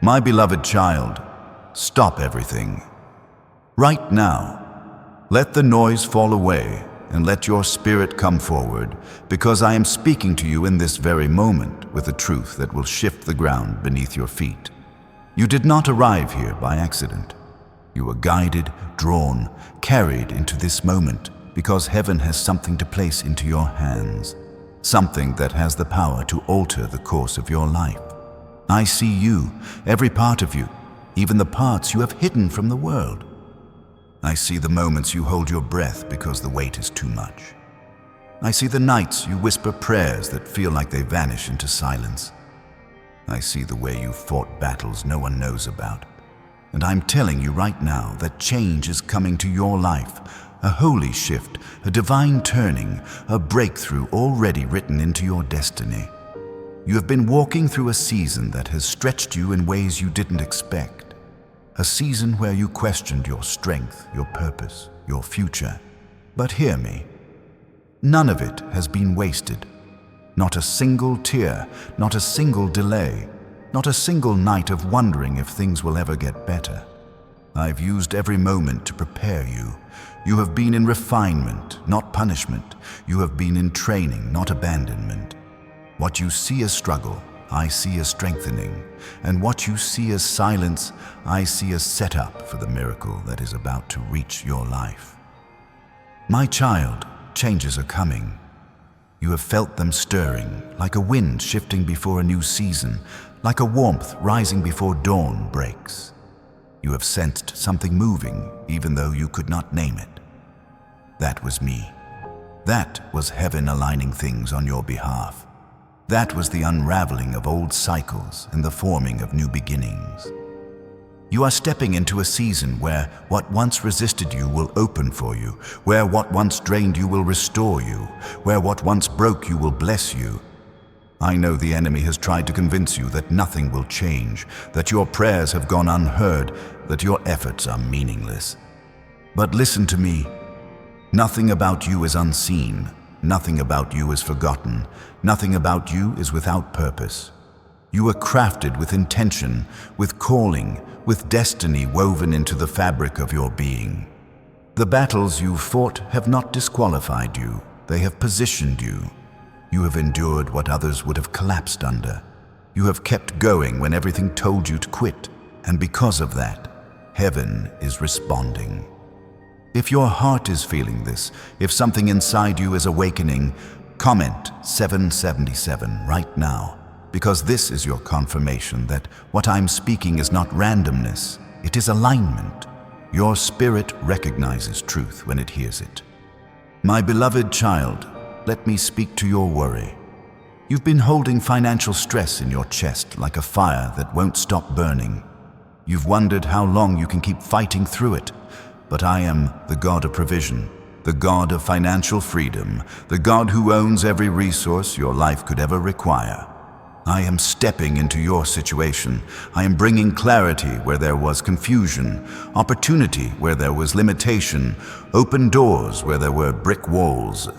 My beloved child, stop everything. Right now, let the noise fall away and let your spirit come forward, because I am speaking to you in this very moment with a truth that will shift the ground beneath your feet. You did not arrive here by accident. You were guided, drawn, carried into this moment because heaven has something to place into your hands, something that has the power to alter the course of your life. I see you, every part of you, even the parts you have hidden from the world. I see the moments you hold your breath because the weight is too much. I see the nights you whisper prayers that feel like they vanish into silence. I see the way you fought battles no one knows about. And I'm telling you right now that change is coming to your life, a holy shift, a divine turning, a breakthrough already written into your destiny. You have been walking through a season that has stretched you in ways you didn't expect. A season where you questioned your strength, your purpose, your future. But hear me, none of it has been wasted. Not a single tear, not a single delay, not a single night of wondering if things will ever get better. I've used every moment to prepare you. You have been in refinement, not punishment. You have been in training, not abandonment. What you see as struggle, I see as strengthening, and what you see as silence, I see as setup for the miracle that is about to reach your life. My child, changes are coming. You have felt them stirring, like a wind shifting before a new season, like a warmth rising before dawn breaks. You have sensed something moving, even though you could not name it. That was me. That was heaven aligning things on your behalf. That was the unraveling of old cycles and the forming of new beginnings. You are stepping into a season where what once resisted you will open for you, where what once drained you will restore you, where what once broke you will bless you. I know the enemy has tried to convince you that nothing will change, that your prayers have gone unheard, that your efforts are meaningless. But listen to me. Nothing about you is unseen. Nothing about you is forgotten. Nothing about you is without purpose. You were crafted with intention, with calling, with destiny woven into the fabric of your being. The battles you've fought have not disqualified you. They have positioned you. You have endured what others would have collapsed under. You have kept going when everything told you to quit. And because of that, heaven is responding. If your heart is feeling this, if something inside you is awakening, comment 777 right now, because this is your confirmation that what I'm speaking is not randomness, it is alignment. Your spirit recognizes truth when it hears it. My beloved child, let me speak to your worry. You've been holding financial stress in your chest like a fire that won't stop burning. You've wondered how long you can keep fighting through it. But I am the God of provision, the God of financial freedom, the God who owns every resource your life could ever require. I am stepping into your situation. I am bringing clarity where there was confusion, opportunity where there was limitation, open doors where there were brick walls.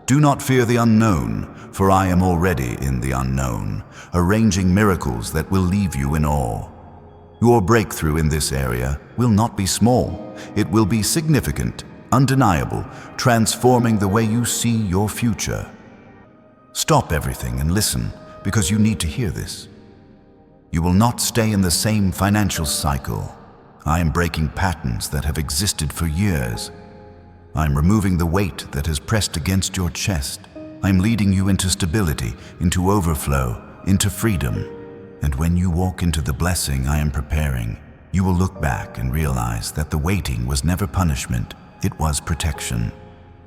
Do not fear the unknown, for I am already in the unknown, arranging miracles that will leave you in awe. Your breakthrough in this area will not be small. It will be significant, undeniable, transforming the way you see your future. Stop everything and listen, because you need to hear this. You will not stay in the same financial cycle. I am breaking patterns that have existed for years. I'm removing the weight that has pressed against your chest. I'm leading you into stability, into overflow, into freedom. And when you walk into the blessing I am preparing, you will look back and realize that the waiting was never punishment, it was protection.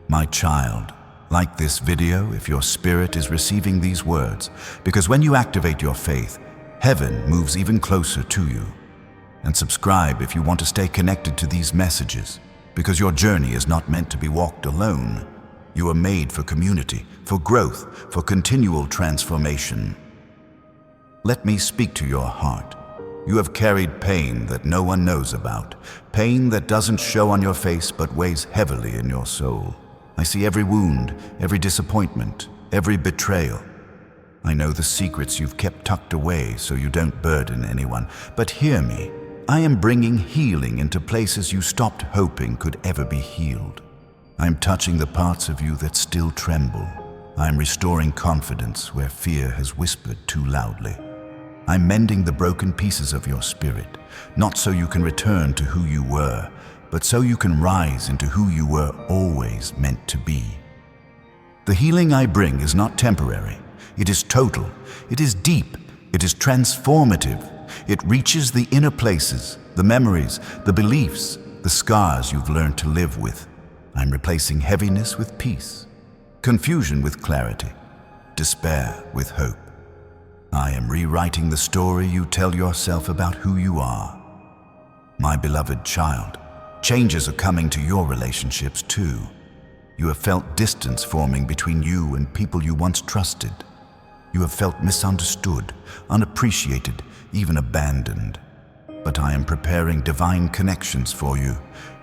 My child, like this video if your spirit is receiving these words, because when you activate your faith, heaven moves even closer to you. And subscribe if you want to stay connected to these messages, because your journey is not meant to be walked alone. You are made for community, for growth, for continual transformation. Let me speak to your heart. You have carried pain that no one knows about, pain that doesn't show on your face but weighs heavily in your soul. I see every wound, every disappointment, every betrayal. I know the secrets you've kept tucked away so you don't burden anyone. But hear me. I am bringing healing into places you stopped hoping could ever be healed. I'm touching the parts of you that still tremble. I'm restoring confidence where fear has whispered too loudly. I'm mending the broken pieces of your spirit, not so you can return to who you were, but so you can rise into who you were always meant to be. The healing I bring is not temporary. It is total. It is deep. It is transformative. It reaches the inner places, the memories, the beliefs, the scars you've learned to live with. I'm replacing heaviness with peace, confusion with clarity, despair with hope. I am rewriting the story you tell yourself about who you are. My beloved child, changes are coming to your relationships too. You have felt distance forming between you and people you once trusted. You have felt misunderstood, unappreciated, even abandoned. But I am preparing divine connections for you,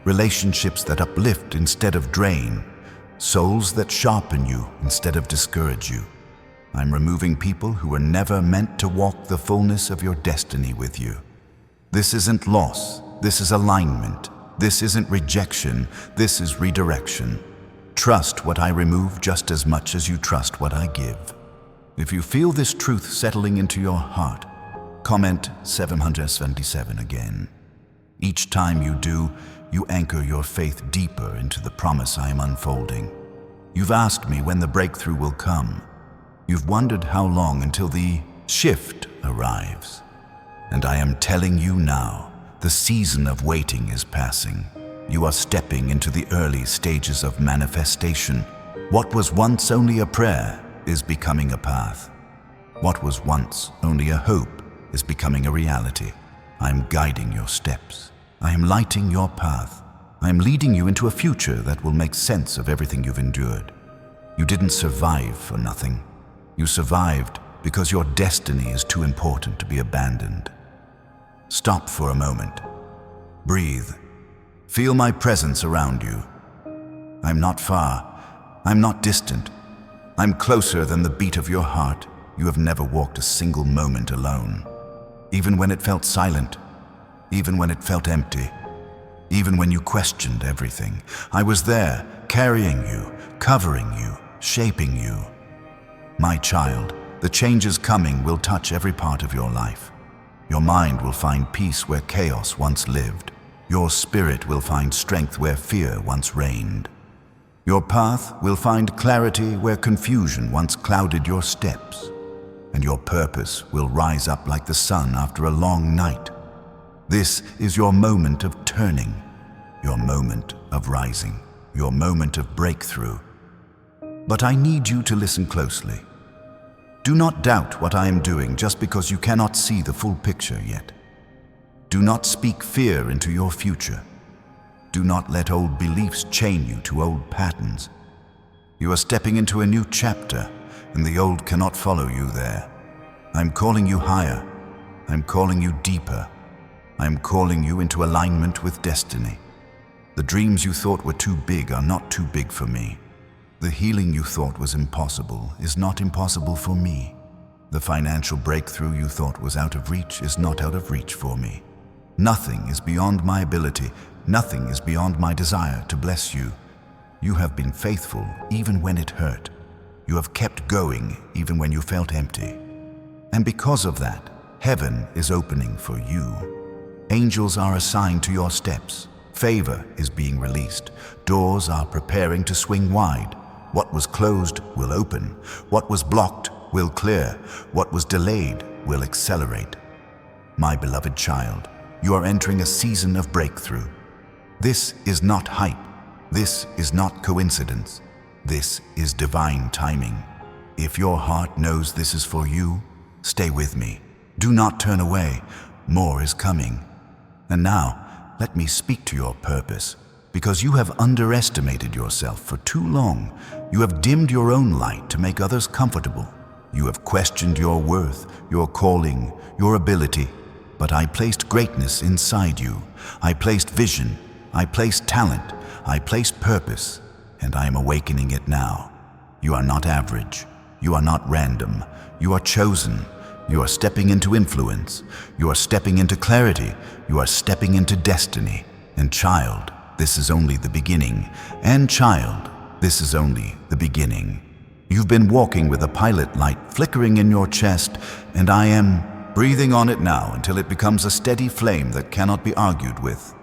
relationships that uplift instead of drain, souls that sharpen you instead of discourage you. I'm removing people who were never meant to walk the fullness of your destiny with you. This isn't loss, this is alignment. This isn't rejection, this is redirection. Trust what I remove just as much as you trust what I give. If you feel this truth settling into your heart, comment 777 again. Each time you do, you anchor your faith deeper into the promise I am unfolding. You've asked me when the breakthrough will come. You've wondered how long until the shift arrives. And I am telling you now, the season of waiting is passing. You are stepping into the early stages of manifestation. What was once only a prayer is becoming a path. What was once only a hope is becoming a reality. I am guiding your steps. I am lighting your path. I am leading you into a future that will make sense of everything you've endured. You didn't survive for nothing. You survived because your destiny is too important to be abandoned. Stop for a moment. Breathe. Feel my presence around you. I'm not far. I'm not distant. I'm closer than the beat of your heart. You have never walked a single moment alone. Even when it felt silent, even when it felt empty, even when you questioned everything, I was there, carrying you, covering you, shaping you. My child, the changes coming will touch every part of your life. Your mind will find peace where chaos once lived. Your spirit will find strength where fear once reigned. Your path will find clarity where confusion once clouded your steps. And your purpose will rise up like the sun after a long night. This is your moment of turning, your moment of rising, your moment of breakthrough. But I need you to listen closely. Do not doubt what I am doing just because you cannot see the full picture yet. Do not speak fear into your future. Do not let old beliefs chain you to old patterns. You are stepping into a new chapter, and the old cannot follow you there. I'm calling you higher. I'm calling you deeper. I'm calling you into alignment with destiny. The dreams you thought were too big are not too big for me. The healing you thought was impossible is not impossible for me. The financial breakthrough you thought was out of reach is not out of reach for me. Nothing is beyond my ability. Nothing is beyond my desire to bless you. You have been faithful even when it hurt. You have kept going even when you felt empty. And because of that, heaven is opening for you. Angels are assigned to your steps. Favor is being released. Doors are preparing to swing wide. What was closed will open. What was blocked will clear. What was delayed will accelerate. My beloved child, you are entering a season of breakthrough. This is not hype. This is not coincidence. This is divine timing. If your heart knows this is for you, stay with me. Do not turn away. More is coming. And now, let me speak to your purpose. Because you have underestimated yourself for too long. You have dimmed your own light to make others comfortable. You have questioned your worth, your calling, your ability. But I placed greatness inside you. I placed vision. I placed talent. I placed purpose. And I am awakening it now. You are not average. You are not random. You are chosen. You are stepping into influence. You are stepping into clarity. You are stepping into destiny. And child, this is only the beginning. And child, this is only the beginning. You've been walking with a pilot light flickering in your chest, and I am breathing on it now until it becomes a steady flame that cannot be argued with.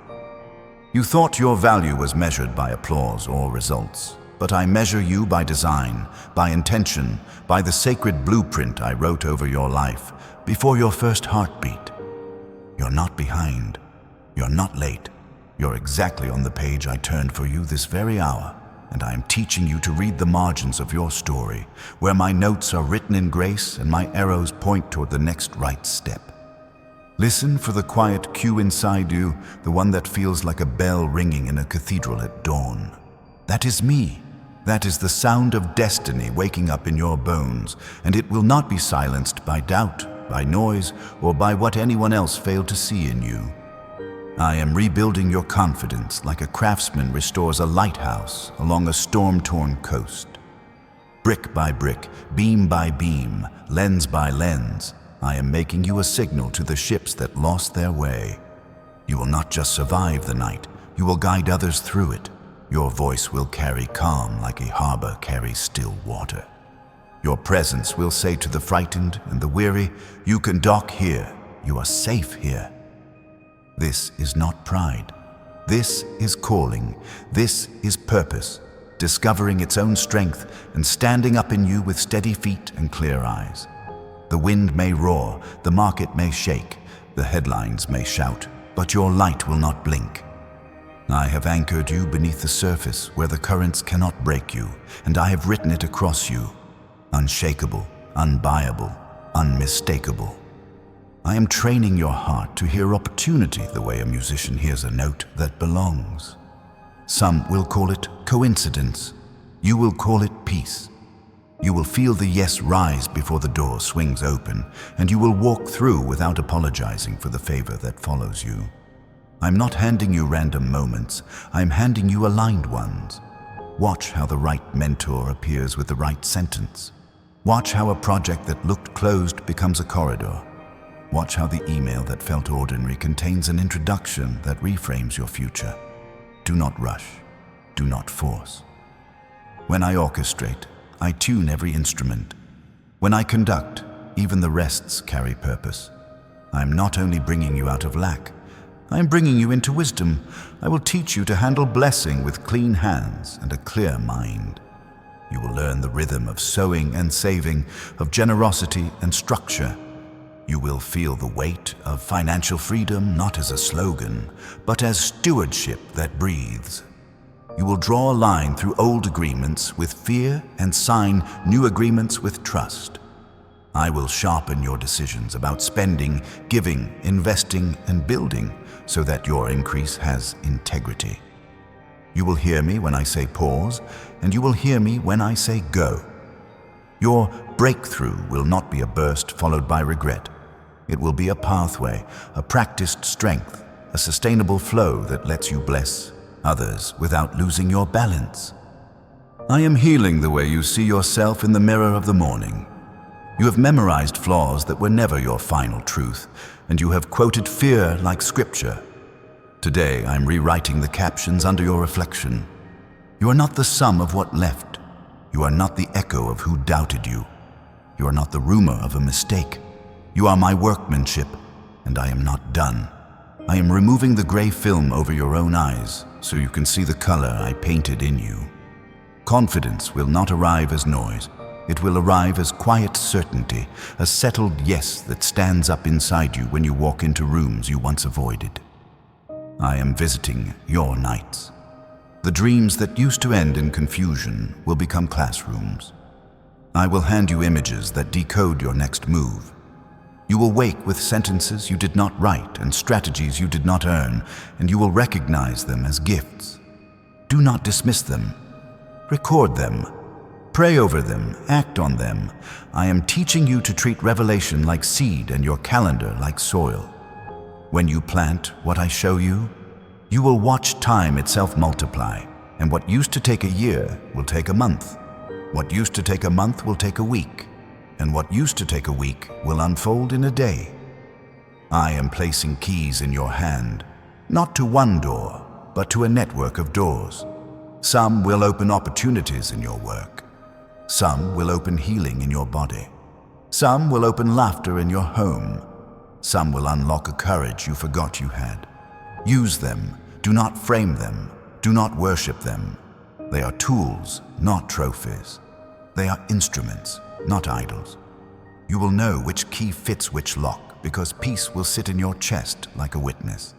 You thought your value was measured by applause or results, but I measure you by design, by intention, by the sacred blueprint I wrote over your life before your first heartbeat. You're not behind. You're not late. You're exactly on the page I turned for you this very hour, and I am teaching you to read the margins of your story, where my notes are written in grace and my arrows point toward the next right step. Listen for the quiet cue inside you, the one that feels like a bell ringing in a cathedral at dawn. That is me. That is the sound of destiny waking up in your bones, and it will not be silenced by doubt, by noise, or by what anyone else failed to see in you. I am rebuilding your confidence like a craftsman restores a lighthouse along a storm-torn coast. Brick by brick, beam by beam, lens by lens, I am making you a signal to the ships that lost their way. You will not just survive the night, you will guide others through it. Your voice will carry calm like a harbor carries still water. Your presence will say to the frightened and the weary, you can dock here, you are safe here. This is not pride. This is calling. This is purpose, discovering its own strength and standing up in you with steady feet and clear eyes. The wind may roar, the market may shake, the headlines may shout, but your light will not blink. I have anchored you beneath the surface where the currents cannot break you, and I have written it across you. Unshakable, unbuyable, unmistakable. I am training your heart to hear opportunity the way a musician hears a note that belongs. Some will call it coincidence. You will call it peace. You will feel the yes rise before the door swings open, and you will walk through without apologizing for the favor that follows you. I'm not handing you random moments. I'm handing you aligned ones. Watch how the right mentor appears with the right sentence. Watch how a project that looked closed becomes a corridor. Watch how the email that felt ordinary contains an introduction that reframes your future. Do not rush. Do not force. When I orchestrate, I tune every instrument. When I conduct, even the rests carry purpose. I am not only bringing you out of lack, I am bringing you into wisdom. I will teach you to handle blessing with clean hands and a clear mind. You will learn the rhythm of sowing and saving, of generosity and structure. You will feel the weight of financial freedom not as a slogan, but as stewardship that breathes. You will draw a line through old agreements with fear and sign new agreements with trust. I will sharpen your decisions about spending, giving, investing, and building so that your increase has integrity. You will hear me when I say pause, and you will hear me when I say go. Your breakthrough will not be a burst followed by regret. It will be a pathway, a practiced strength, a sustainable flow that lets you bless others without losing your balance. I am healing the way you see yourself in the mirror of the morning. You have memorized flaws that were never your final truth, and you have quoted fear like scripture. Today, I'm rewriting the captions under your reflection. You are not the sum of what left. You are not the echo of who doubted you. You are not the rumor of a mistake. You are my workmanship, and I am not done. I am removing the gray film over your own eyes so you can see the color I painted in you. Confidence will not arrive as noise. It will arrive as quiet certainty, a settled yes that stands up inside you when you walk into rooms you once avoided. I am visiting your nights. The dreams that used to end in confusion will become classrooms. I will hand you images that decode your next move. You will wake with sentences you did not write and strategies you did not earn, and you will recognize them as gifts. Do not dismiss them. Record them. Pray over them. Act on them. I am teaching you to treat revelation like seed and your calendar like soil. When you plant what I show you, you will watch time itself multiply, and what used to take a year will take a month. What used to take a month will take a week, and what used to take a week will unfold in a day. I am placing keys in your hand, not to one door, but to a network of doors. Some will open opportunities in your work. Some will open healing in your body. Some will open laughter in your home. Some will unlock a courage you forgot you had. Use them. Do not frame them. Do not worship them. They are tools, not trophies. They are instruments, not idols. You will know which key fits which lock because peace will sit in your chest like a witness.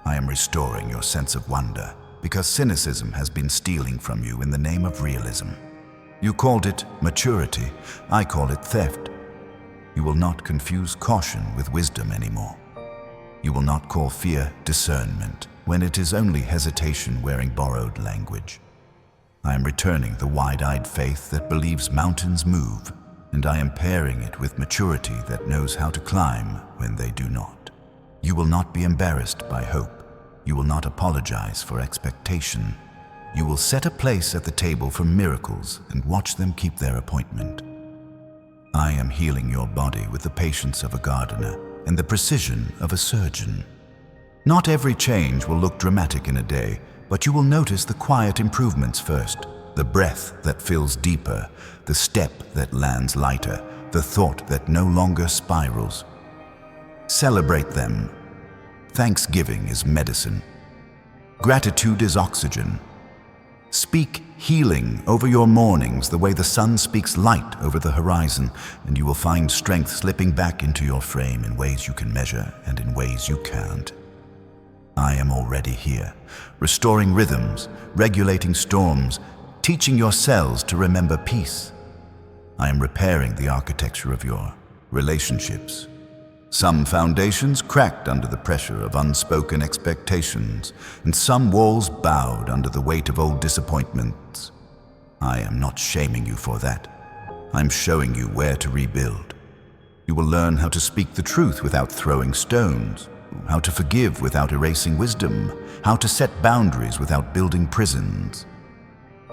I am restoring your sense of wonder because cynicism has been stealing from you in the name of realism. You called it maturity. I call it theft. You will not confuse caution with wisdom anymore. You will not call fear discernment when it is only hesitation wearing borrowed language. I am returning the wide-eyed faith that believes mountains move, and I am pairing it with maturity that knows how to climb when they do not. You will not be embarrassed by hope. You will not apologize for expectation. You will set a place at the table for miracles and watch them keep their appointment. I am healing your body with the patience of a gardener and the precision of a surgeon. Not every change will look dramatic in a day, but you will notice the quiet improvements first, the breath that fills deeper, the step that lands lighter, the thought that no longer spirals. Celebrate them. Thanksgiving is medicine. Gratitude is oxygen. Speak healing over your mornings the way the sun speaks light over the horizon, and you will find strength slipping back into your frame in ways you can measure and in ways you can't. I am already here, restoring rhythms, regulating storms, teaching your cells to remember peace. I am repairing the architecture of your relationships. Some foundations cracked under the pressure of unspoken expectations, and some walls bowed under the weight of old disappointments. I am not shaming you for that. I'm showing you where to rebuild. You will learn how to speak the truth without throwing stones, how to forgive without erasing wisdom, how to set boundaries without building prisons.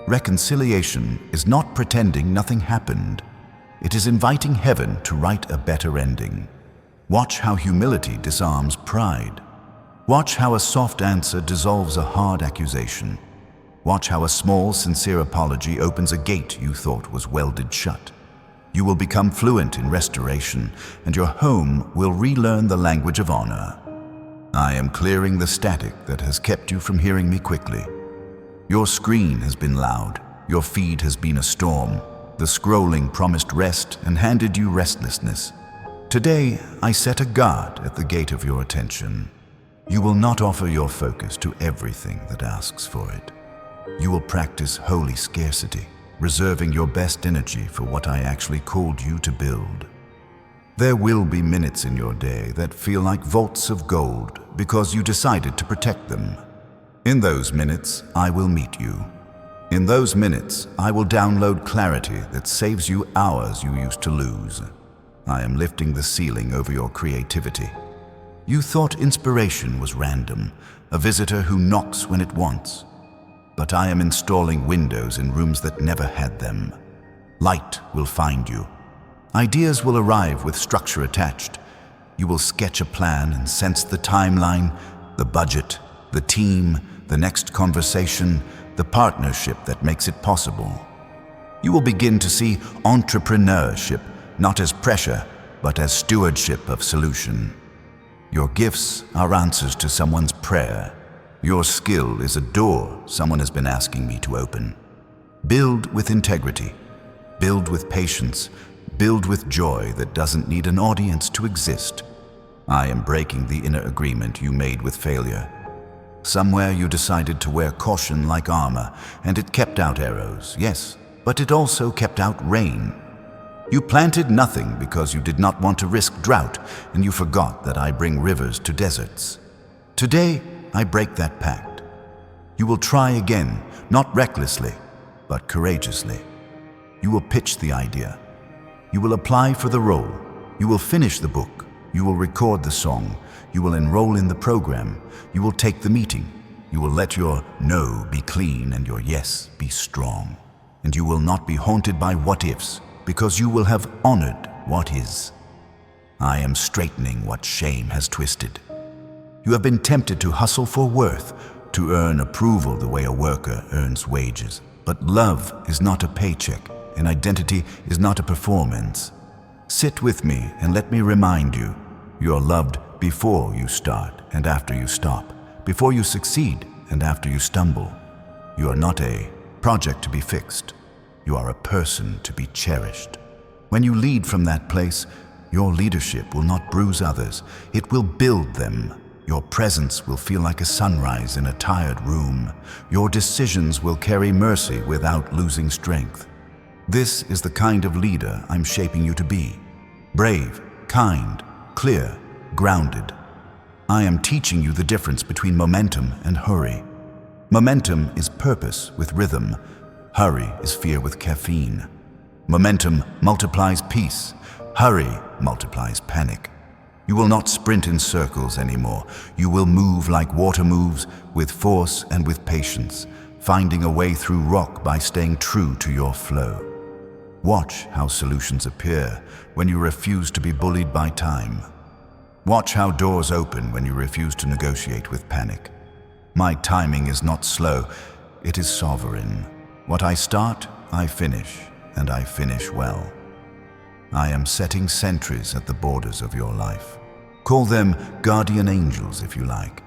Reconciliation is not pretending nothing happened. It is inviting heaven to write a better ending. Watch how humility disarms pride. Watch how a soft answer dissolves a hard accusation. Watch how a small, sincere apology opens a gate you thought was welded shut. You will become fluent in restoration, and your home will relearn the language of honor. I am clearing the static that has kept you from hearing me quickly. Your screen has been loud. Your feed has been a storm. The scrolling promised rest and handed you restlessness. Today, I set a guard at the gate of your attention. You will not offer your focus to everything that asks for it. You will practice holy scarcity, reserving your best energy for what I actually called you to build. There will be minutes in your day that feel like vaults of gold because you decided to protect them. In those minutes, I will meet you. In those minutes, I will download clarity that saves you hours you used to lose. I am lifting the ceiling over your creativity. You thought inspiration was random, a visitor who knocks when it wants. But I am installing windows in rooms that never had them. Light will find you. Ideas will arrive with structure attached. You will sketch a plan and sense the timeline, the budget, the team, the next conversation, the partnership that makes it possible. You will begin to see entrepreneurship not as pressure, but as stewardship of solution. Your gifts are answers to someone's prayer. Your skill is a door someone has been asking me to open. Build with integrity. Build with patience. Build with joy that doesn't need an audience to exist. I am breaking the inner agreement you made with failure. Somewhere you decided to wear caution like armor, and it kept out arrows, yes, but it also kept out rain. You planted nothing because you did not want to risk drought, and you forgot that I bring rivers to deserts. Today, I break that pact. You will try again, not recklessly, but courageously. You will pitch the idea. You will apply for the role. You will finish the book. You will record the song. You will enroll in the program. You will take the meeting. You will let your no be clean and your yes be strong. and you will not be haunted by what-ifs, because you will have honored what is. I am straightening what shame has twisted. You have been tempted to hustle for worth, to earn approval the way a worker earns wages. But love is not a paycheck, and identity is not a performance. Sit with me and let me remind you, you are loved before you start and after you stop, before you succeed and after you stumble. You are not a project to be fixed. You are a person to be cherished. When you lead from that place, your leadership will not bruise others. It will build them. Your presence will feel like a sunrise in a tired room. Your decisions will carry mercy without losing strength. This is the kind of leader I'm shaping you to be. Brave, kind, clear, grounded. I am teaching you the difference between momentum and hurry. Momentum is purpose with rhythm. Hurry is fear with caffeine. Momentum multiplies peace. Hurry multiplies panic. You will not sprint in circles anymore. You will move like water moves, with force and with patience, finding a way through rock by staying true to your flow. Watch how solutions appear when you refuse to be bullied by time. Watch how doors open when you refuse to negotiate with panic. My timing is not slow, it is sovereign. What I start, I finish, and I finish well. I am setting sentries at the borders of your life. Call them guardian angels if you like,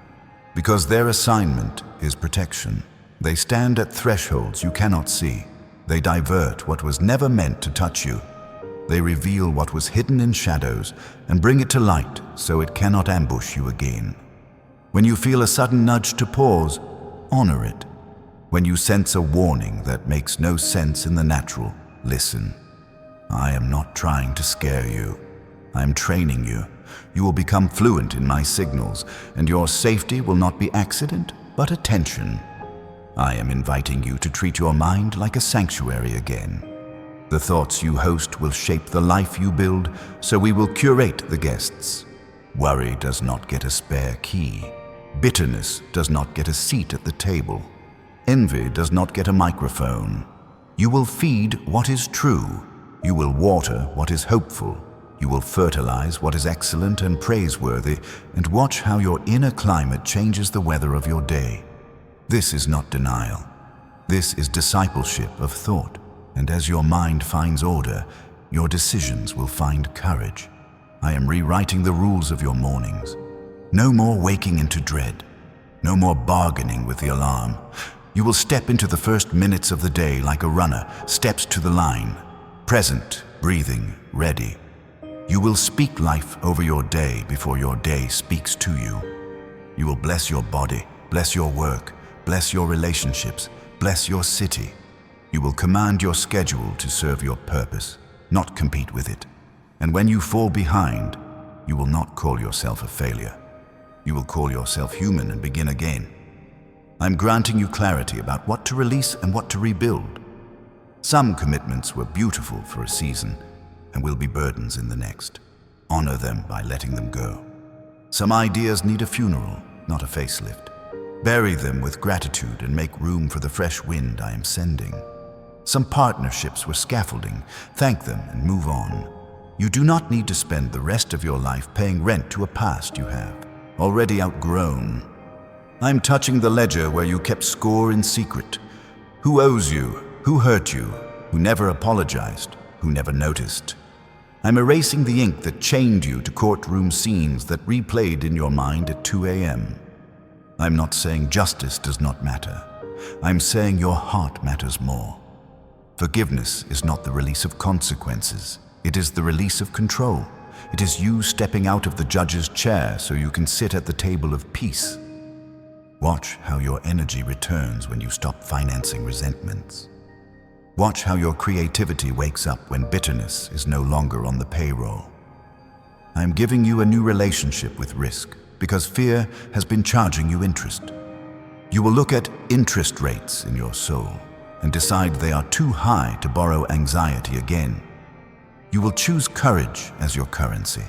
because their assignment is protection. They stand at thresholds you cannot see. They divert what was never meant to touch you. They reveal what was hidden in shadows and bring it to light so it cannot ambush you again. When you feel a sudden nudge to pause, honor it. When you sense a warning that makes no sense in the natural, listen. I am not trying to scare you. I am training you. You will become fluent in my signals, and your safety will not be accident, but attention. I am inviting you to treat your mind like a sanctuary again. The thoughts you host will shape the life you build, so we will curate the guests. Worry does not get a spare key. Bitterness does not get a seat at the table. Envy does not get a microphone. You will feed what is true. You will water what is hopeful. You will fertilize what is excellent and praiseworthy, and watch how your inner climate changes the weather of your day. This is not denial. This is discipleship of thought. And as your mind finds order, your decisions will find courage. I am rewriting the rules of your mornings. No more waking into dread. No more bargaining with the alarm. You will step into the first minutes of the day like a runner steps to the line, present, breathing, ready. You will speak life over your day before your day speaks to you. You will bless your body, bless your work, bless your relationships, bless your city. You will command your schedule to serve your purpose, not compete with it. And when you fall behind, you will not call yourself a failure. You will call yourself human and begin again. I'm granting you clarity about what to release and what to rebuild. Some commitments were beautiful for a season and will be burdens in the next. Honor them by letting them go. Some ideas need a funeral, not a facelift. Bury them with gratitude and make room for the fresh wind I am sending. Some partnerships were scaffolding. Thank them and move on. You do not need to spend the rest of your life paying rent to a past you have already outgrown. I'm touching the ledger where you kept score in secret. Who owes you? Who hurt you? Who never apologized? Who never noticed? I'm erasing the ink that chained you to courtroom scenes that replayed in your mind at 2 a.m. I'm not saying justice does not matter. I'm saying your heart matters more. Forgiveness is not the release of consequences. It is the release of control. It is you stepping out of the judge's chair so you can sit at the table of peace. Watch how your energy returns when you stop financing resentments. Watch how your creativity wakes up when bitterness is no longer on the payroll. I am giving you a new relationship with risk because fear has been charging you interest. You will look at interest rates in your soul and decide they are too high to borrow anxiety again. You will choose courage as your currency.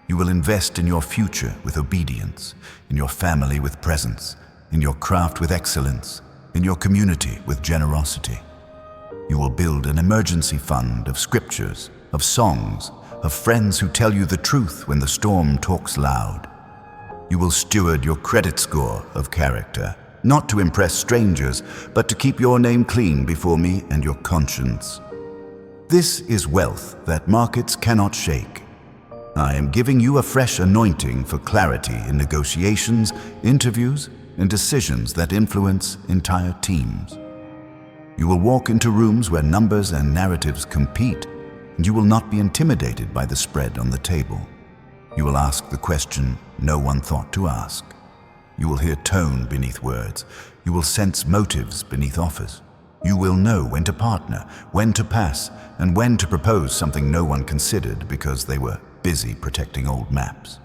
You will invest in your future with obedience, in your family with presence, in your craft with excellence, in your community with generosity. You will build an emergency fund of scriptures, of songs, of friends who tell you the truth when the storm talks loud. You will steward your credit score of character, not to impress strangers, but to keep your name clean before me and your conscience. This is wealth that markets cannot shake. I am giving you a fresh anointing for clarity in negotiations, interviews, and decisions that influence entire teams. You will walk into rooms where numbers and narratives compete, and you will not be intimidated by the spread on the table. You will ask the question no one thought to ask. You will hear tone beneath words. You will sense motives beneath offers. You will know when to partner, when to pass, and when to propose something no one considered because they were busy protecting old maps.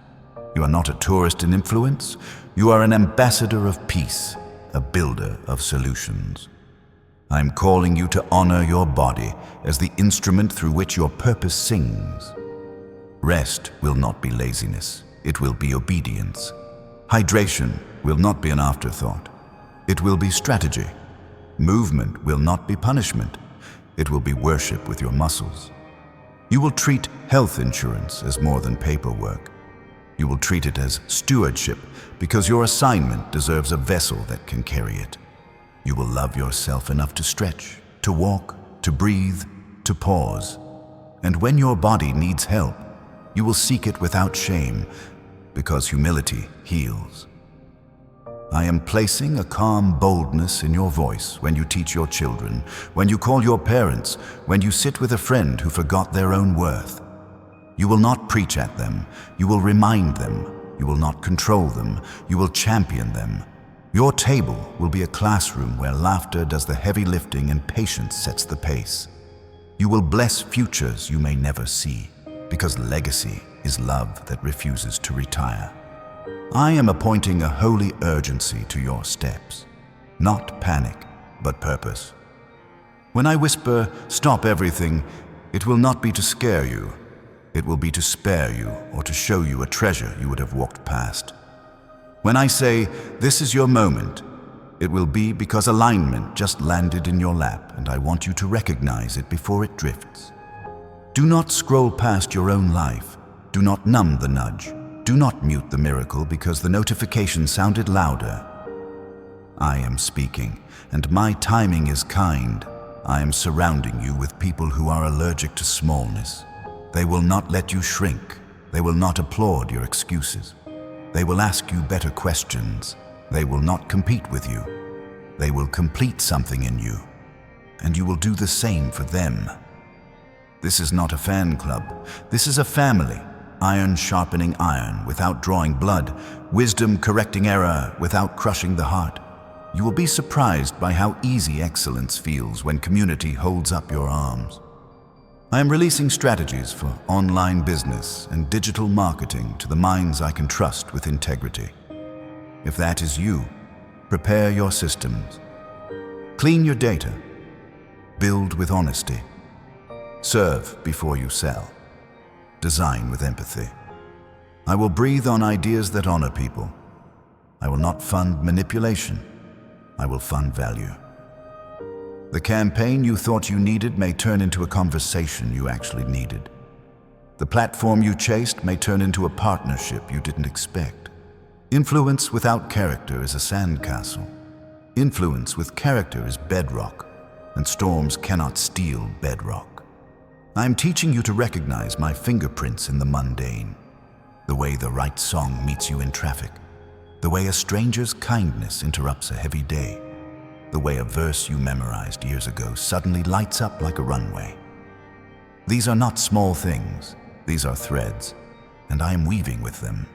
You are not a tourist in influence. You are an ambassador of peace, a builder of solutions. I am calling you to honor your body as the instrument through which your purpose sings. Rest will not be laziness. It will be obedience. Hydration will not be an afterthought. It will be strategy. Movement will not be punishment. It will be worship with your muscles. You will treat health insurance as more than paperwork. You will treat it as stewardship because your assignment deserves a vessel that can carry it. You will love yourself enough to stretch, to walk, to breathe, to pause. And when your body needs help, you will seek it without shame, because humility heals. I am placing a calm boldness in your voice when you teach your children, when you call your parents, when you sit with a friend who forgot their own worth. You will not preach at them. You will remind them. You will not control them. You will champion them. Your table will be a classroom where laughter does the heavy lifting and patience sets the pace. You will bless futures you may never see, because legacy is love that refuses to retire. I am appointing a holy urgency to your steps, not panic, but purpose. When I whisper, "Stop everything," it will not be to scare you. It will be to spare you or to show you a treasure you would have walked past. When I say, "This is your moment," it will be because alignment just landed in your lap and I want you to recognize it before it drifts. Do not scroll past your own life. Do not numb the nudge. Do not mute the miracle because the notification sounded louder. I am speaking, and my timing is kind. I am surrounding you with people who are allergic to smallness. They will not let you shrink. They will not applaud your excuses. They will ask you better questions. They will not compete with you. They will complete something in you, and you will do the same for them. This is not a fan club. This is a family. Iron sharpening iron without drawing blood. Wisdom correcting error without crushing the heart. You will be surprised by how easy excellence feels when community holds up your arms. I am releasing strategies for online business and digital marketing to the minds I can trust with integrity. If that is you, prepare your systems. Clean your data. Build with honesty. Serve before you sell. Design with empathy. I will breathe on ideas that honor people. I will not fund manipulation. I will fund value. The campaign you thought you needed may turn into a conversation you actually needed. The platform you chased may turn into a partnership you didn't expect. Influence without character is a sandcastle. Influence with character is bedrock, and storms cannot steal bedrock. I am teaching you to recognize my fingerprints in the mundane, the way the right song meets you in traffic, the way a stranger's kindness interrupts a heavy day, the way a verse you memorized years ago suddenly lights up like a runway. These are not small things, these are threads, and I am weaving with them.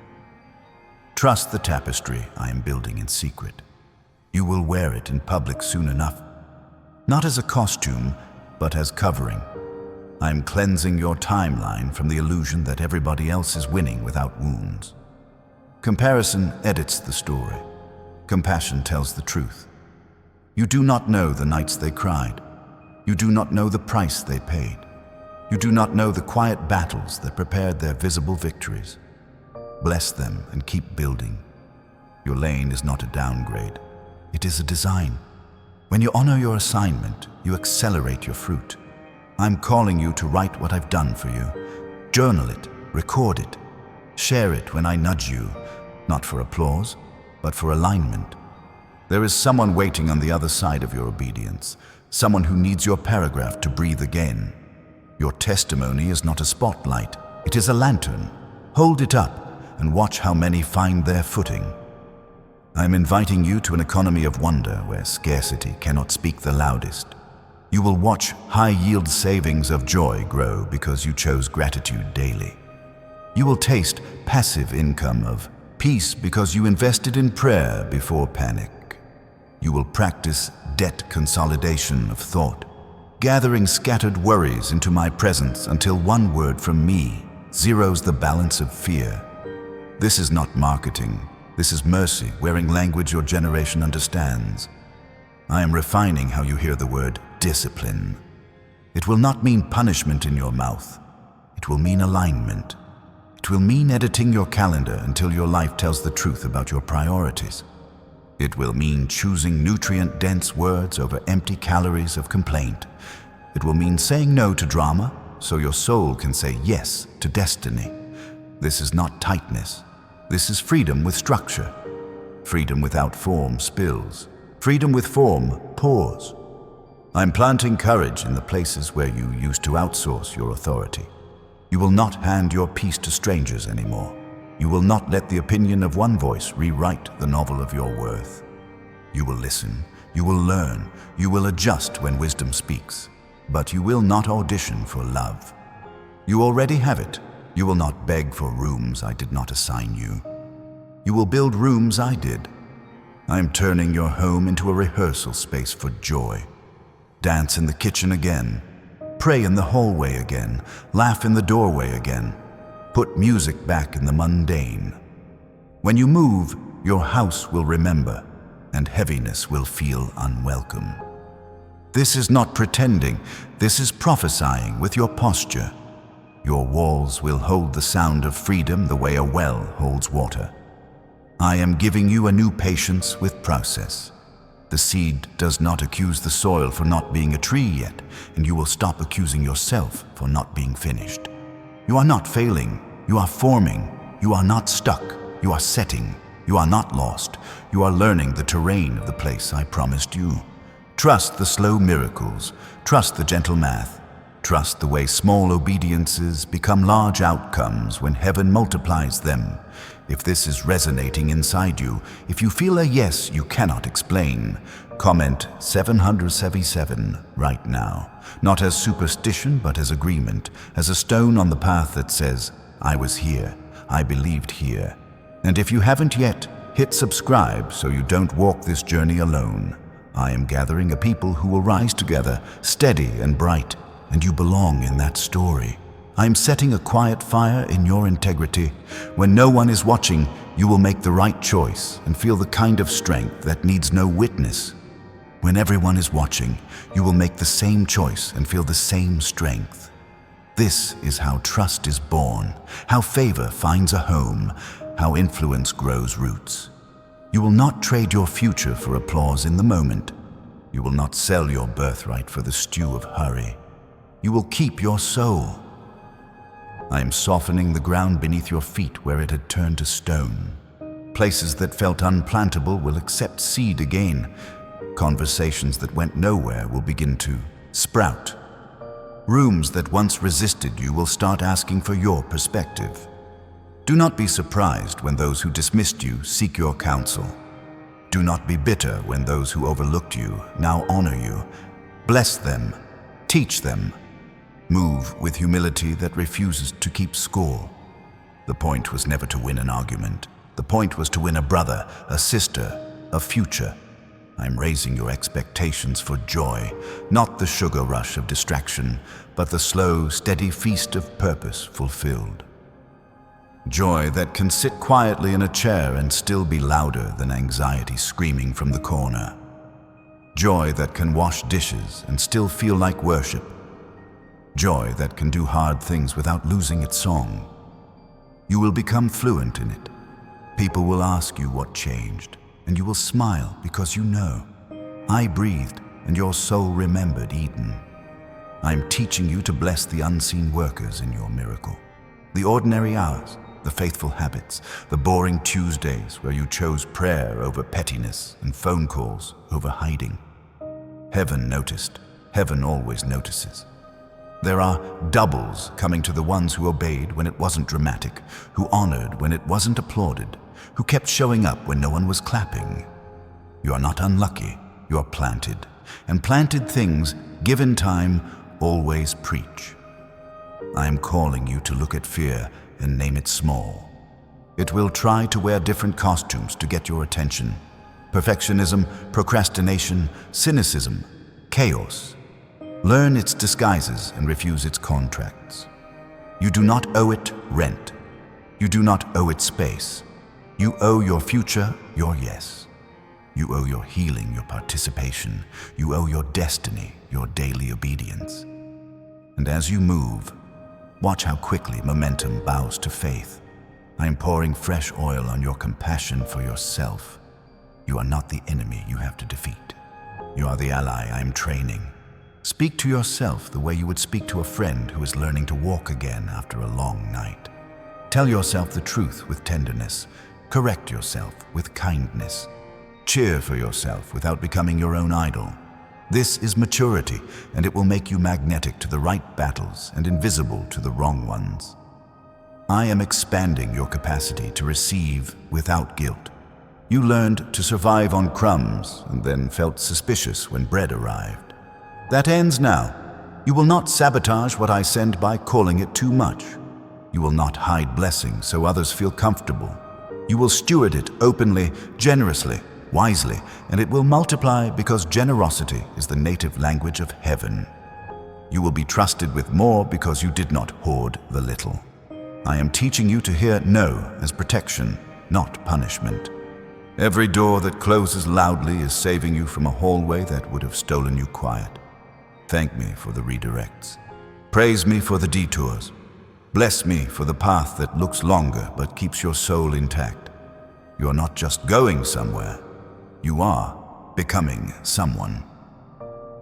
Trust the tapestry I am building in secret. You will wear it in public soon enough, not as a costume, but as covering. I am cleansing your timeline from the illusion that everybody else is winning without wounds. Comparison edits the story. Compassion tells the truth. You do not know the nights they cried. You do not know the price they paid. You do not know the quiet battles that prepared their visible victories. Bless them and keep building. Your lane is not a downgrade. It is a design. When you honor your assignment, you accelerate your fruit. I'm calling you to write what I've done for you. Journal it, record it, share it when I nudge you, not for applause, but for alignment. There is someone waiting on the other side of your obedience, someone who needs your paragraph to breathe again. Your testimony is not a spotlight, it is a lantern. Hold it up and watch how many find their footing. I'm inviting you to an economy of wonder where scarcity cannot speak the loudest. You will watch high-yield savings of joy grow because you chose gratitude daily. You will taste passive income of peace because you invested in prayer before panic. You will practice debt consolidation of thought, gathering scattered worries into my presence until one word from me zeroes the balance of fear. This is not marketing. This is mercy, wearing language your generation understands. I am refining how you hear the word discipline. It will not mean punishment in your mouth. It will mean alignment. It will mean editing your calendar until your life tells the truth about your priorities. It will mean choosing nutrient-dense words over empty calories of complaint. It will mean saying no to drama so your soul can say yes to destiny. This is not tightness. This is freedom with structure. Freedom without form spills. Freedom with form pours. I'm planting courage in the places where you used to outsource your authority. You will not hand your peace to strangers anymore. You will not let the opinion of one voice rewrite the novel of your worth. You will listen, you will learn, you will adjust when wisdom speaks, but you will not audition for love. You already have it. You will not beg for rooms I did not assign you. You will build rooms I did. I am turning your home into a rehearsal space for joy. Dance in the kitchen again. Pray in the hallway again. Laugh in the doorway again. Put music back in the mundane. When you move, your house will remember, and heaviness will feel unwelcome. This is not pretending. This is prophesying with your posture. Your walls will hold the sound of freedom the way a well holds water. I am giving you a new patience with process. The seed does not accuse the soil for not being a tree yet, and you will stop accusing yourself for not being finished. You are not failing. You are forming. You are not stuck. You are setting. You are not lost. You are learning the terrain of the place I promised you. Trust the slow miracles. Trust the gentle math. Trust the way small obediences become large outcomes when heaven multiplies them. If this is resonating inside you, if you feel a yes you cannot explain, comment 777 right now. Not as superstition, but as agreement, as a stone on the path that says, I was here, I believed here. And if you haven't yet, hit subscribe so you don't walk this journey alone. I am gathering a people who will rise together, steady and bright, and you belong in that story. I am setting a quiet fire in your integrity. When no one is watching, you will make the right choice and feel the kind of strength that needs no witness. When everyone is watching, you will make the same choice and feel the same strength. This is how trust is born, how favor finds a home, how influence grows roots. You will not trade your future for applause in the moment. You will not sell your birthright for the stew of hurry. You will keep your soul. I am softening the ground beneath your feet where it had turned to stone. Places that felt unplantable will accept seed again. Conversations that went nowhere will begin to sprout. Rooms that once resisted you will start asking for your perspective. Do not be surprised when those who dismissed you seek your counsel. Do not be bitter when those who overlooked you now honor you. Bless them. Teach them. Move with humility that refuses to keep score. The point was never to win an argument. The point was to win a brother, a sister, a future. I'm raising your expectations for joy, not the sugar rush of distraction, but the slow, steady feast of purpose fulfilled. Joy that can sit quietly in a chair and still be louder than anxiety screaming from the corner. Joy that can wash dishes and still feel like worship. Joy that can do hard things without losing its song. You will become fluent in it. People will ask you what changed, and you will smile because you know. I breathed, and your soul remembered Eden. I am teaching you to bless the unseen workers in your miracle. The ordinary hours, the faithful habits, the boring Tuesdays where you chose prayer over pettiness and phone calls over hiding. Heaven noticed. Heaven always notices. There are doubles coming to the ones who obeyed when it wasn't dramatic, who honored when it wasn't applauded, who kept showing up when no one was clapping. You are not unlucky, you are planted, and planted things, given time, always preach. I am calling you to look at fear and name it small. It will try to wear different costumes to get your attention. Perfectionism, procrastination, cynicism, chaos. Learn its disguises and refuse its contracts. You do not owe it rent. You do not owe it space. You owe your future your yes. You owe your healing your participation. You owe your destiny your daily obedience. And as you move, watch how quickly momentum bows to faith. I am pouring fresh oil on your compassion for yourself. You are not the enemy you have to defeat. You are the ally I am training. Speak to yourself the way you would speak to a friend who is learning to walk again after a long night. Tell yourself the truth with tenderness. Correct yourself with kindness. Cheer for yourself without becoming your own idol. This is maturity, and it will make you magnetic to the right battles and invisible to the wrong ones. I am expanding your capacity to receive without guilt. You learned to survive on crumbs and then felt suspicious when bread arrived. That ends now. You will not sabotage what I send by calling it too much. You will not hide blessings so others feel comfortable. You will steward it openly, generously, wisely, and it will multiply because generosity is the native language of heaven. You will be trusted with more because you did not hoard the little. I am teaching you to hear no as protection, not punishment. Every door that closes loudly is saving you from a hallway that would have stolen you quiet. Thank me for the redirects. Praise me for the detours. Bless me for the path that looks longer but keeps your soul intact. You are not just going somewhere. You are becoming someone.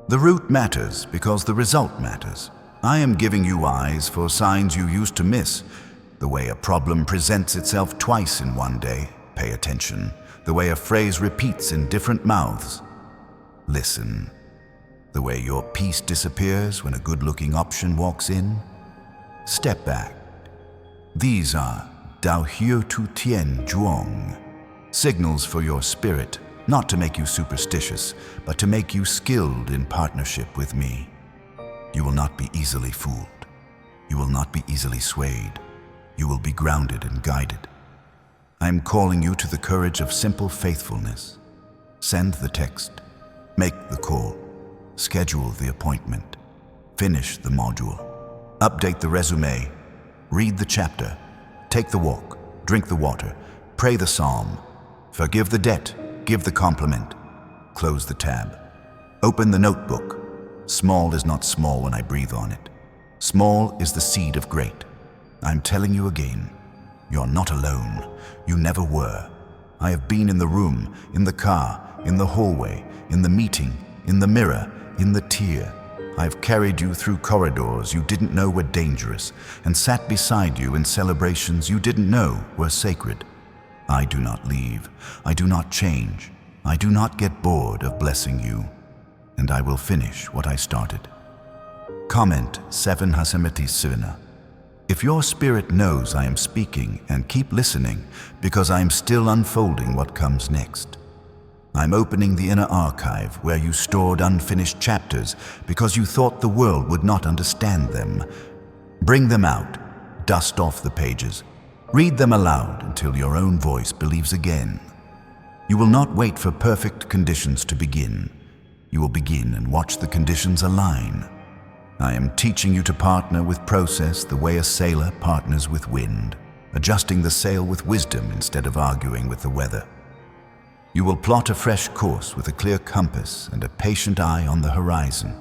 The route matters because the result matters. I am giving you eyes for signs you used to miss. The way a problem presents itself twice in one day. Pay attention. The way a phrase repeats in different mouths. Listen. The way your peace disappears when a good-looking option walks in. Step back. These are Dao Hiu Tu Tian Zhuang, signals for your spirit, not to make you superstitious, but to make you skilled in partnership with me. You will not be easily fooled. You will not be easily swayed. You will be grounded and guided. I am calling you to the courage of simple faithfulness. Send the text. Make the call. Schedule the appointment. Finish the module. Update the resume. Read the chapter. Take the walk. Drink the water. Pray the psalm. Forgive the debt. Give the compliment. Close the tab. Open the notebook. Small is not small when I breathe on it. Small is the seed of great. I'm telling you again, you're not alone. You never were. I have been in the room, in the car, in the hallway, in the meeting, in the mirror, in the tear. I've carried you through corridors you didn't know were dangerous and sat beside you in celebrations you didn't know were sacred. I do not leave. I do not change. I do not get bored of blessing you. And I will finish what I started. Comment 7 Hasemeti Sivina. If your spirit knows I am speaking, and keep listening, because I am still unfolding what comes next. I'm opening the inner archive where you stored unfinished chapters because you thought the world would not understand them. Bring them out, dust off the pages, read them aloud until your own voice believes again. You will not wait for perfect conditions to begin. You will begin and watch the conditions align. I am teaching you to partner with process the way a sailor partners with wind, adjusting the sail with wisdom instead of arguing with the weather. You will plot a fresh course with a clear compass and a patient eye on the horizon,